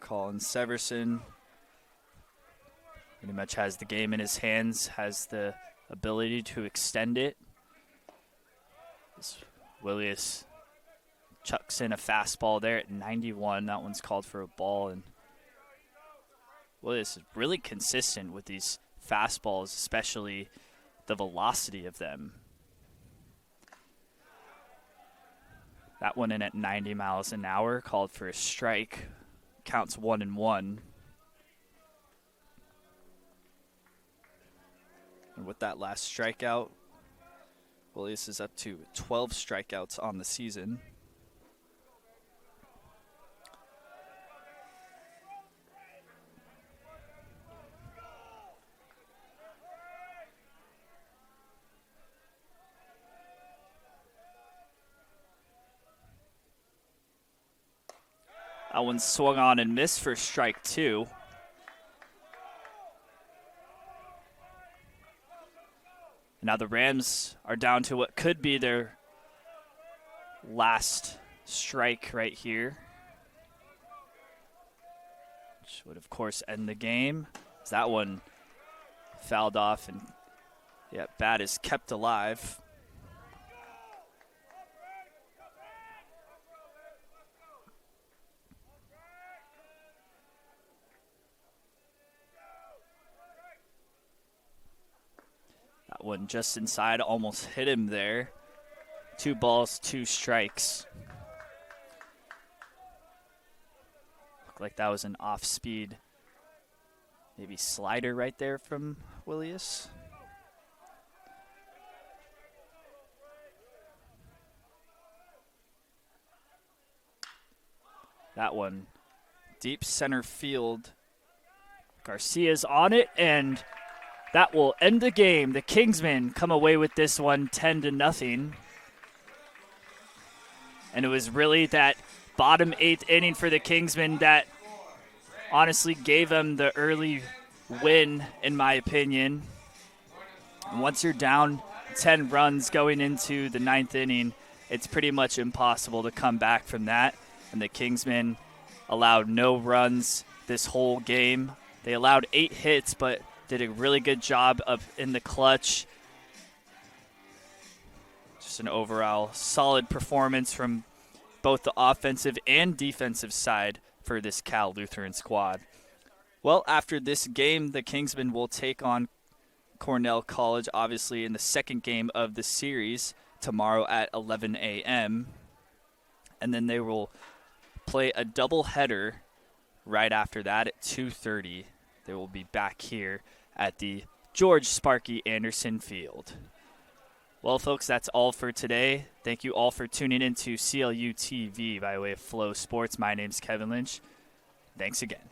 Colin Severson pretty much has the game in his hands, has the ability to extend it. Willius chucks in a fastball there at 91. That one's called for a ball. And Willius is really consistent with these fastballs, especially the velocity of them. That one in at 90 miles an hour, called for a strike. Counts 1-1. And with that last strikeout, Willius is up to 12 strikeouts on the season. That one swung on and missed for strike 2. Now the Rams are down to what could be their last strike right here, which would, of course, end the game. As that one fouled off, and yeah, bat is kept alive. That one just inside, almost hit him there. 2 balls, 2 strikes. Looked like that was an off-speed, maybe slider right there from Willius. That one, deep center field. Garcia's on it, and that will end the game. The Kingsmen come away with this one 10-0. And it was really that bottom 8th inning for the Kingsmen that honestly gave them the early win, in my opinion. And once you're down 10 runs going into the 9th inning, it's pretty much impossible to come back from that. And the Kingsmen allowed no runs this whole game. They allowed 8 hits, but did a really good job in the clutch. Just an overall solid performance from both the offensive and defensive side for this Cal Lutheran squad. Well, after this game, the Kingsmen will take on Cornell College, obviously, in the second game of the series tomorrow at 11 a.m. And then they will play a doubleheader right after that at 2:30. They will be back here at the George Sparky Anderson Field. Well, folks, that's all for today. Thank you all for tuning in to CLU TV by way of Flow Sports. My name's Kevin Lynch. Thanks again.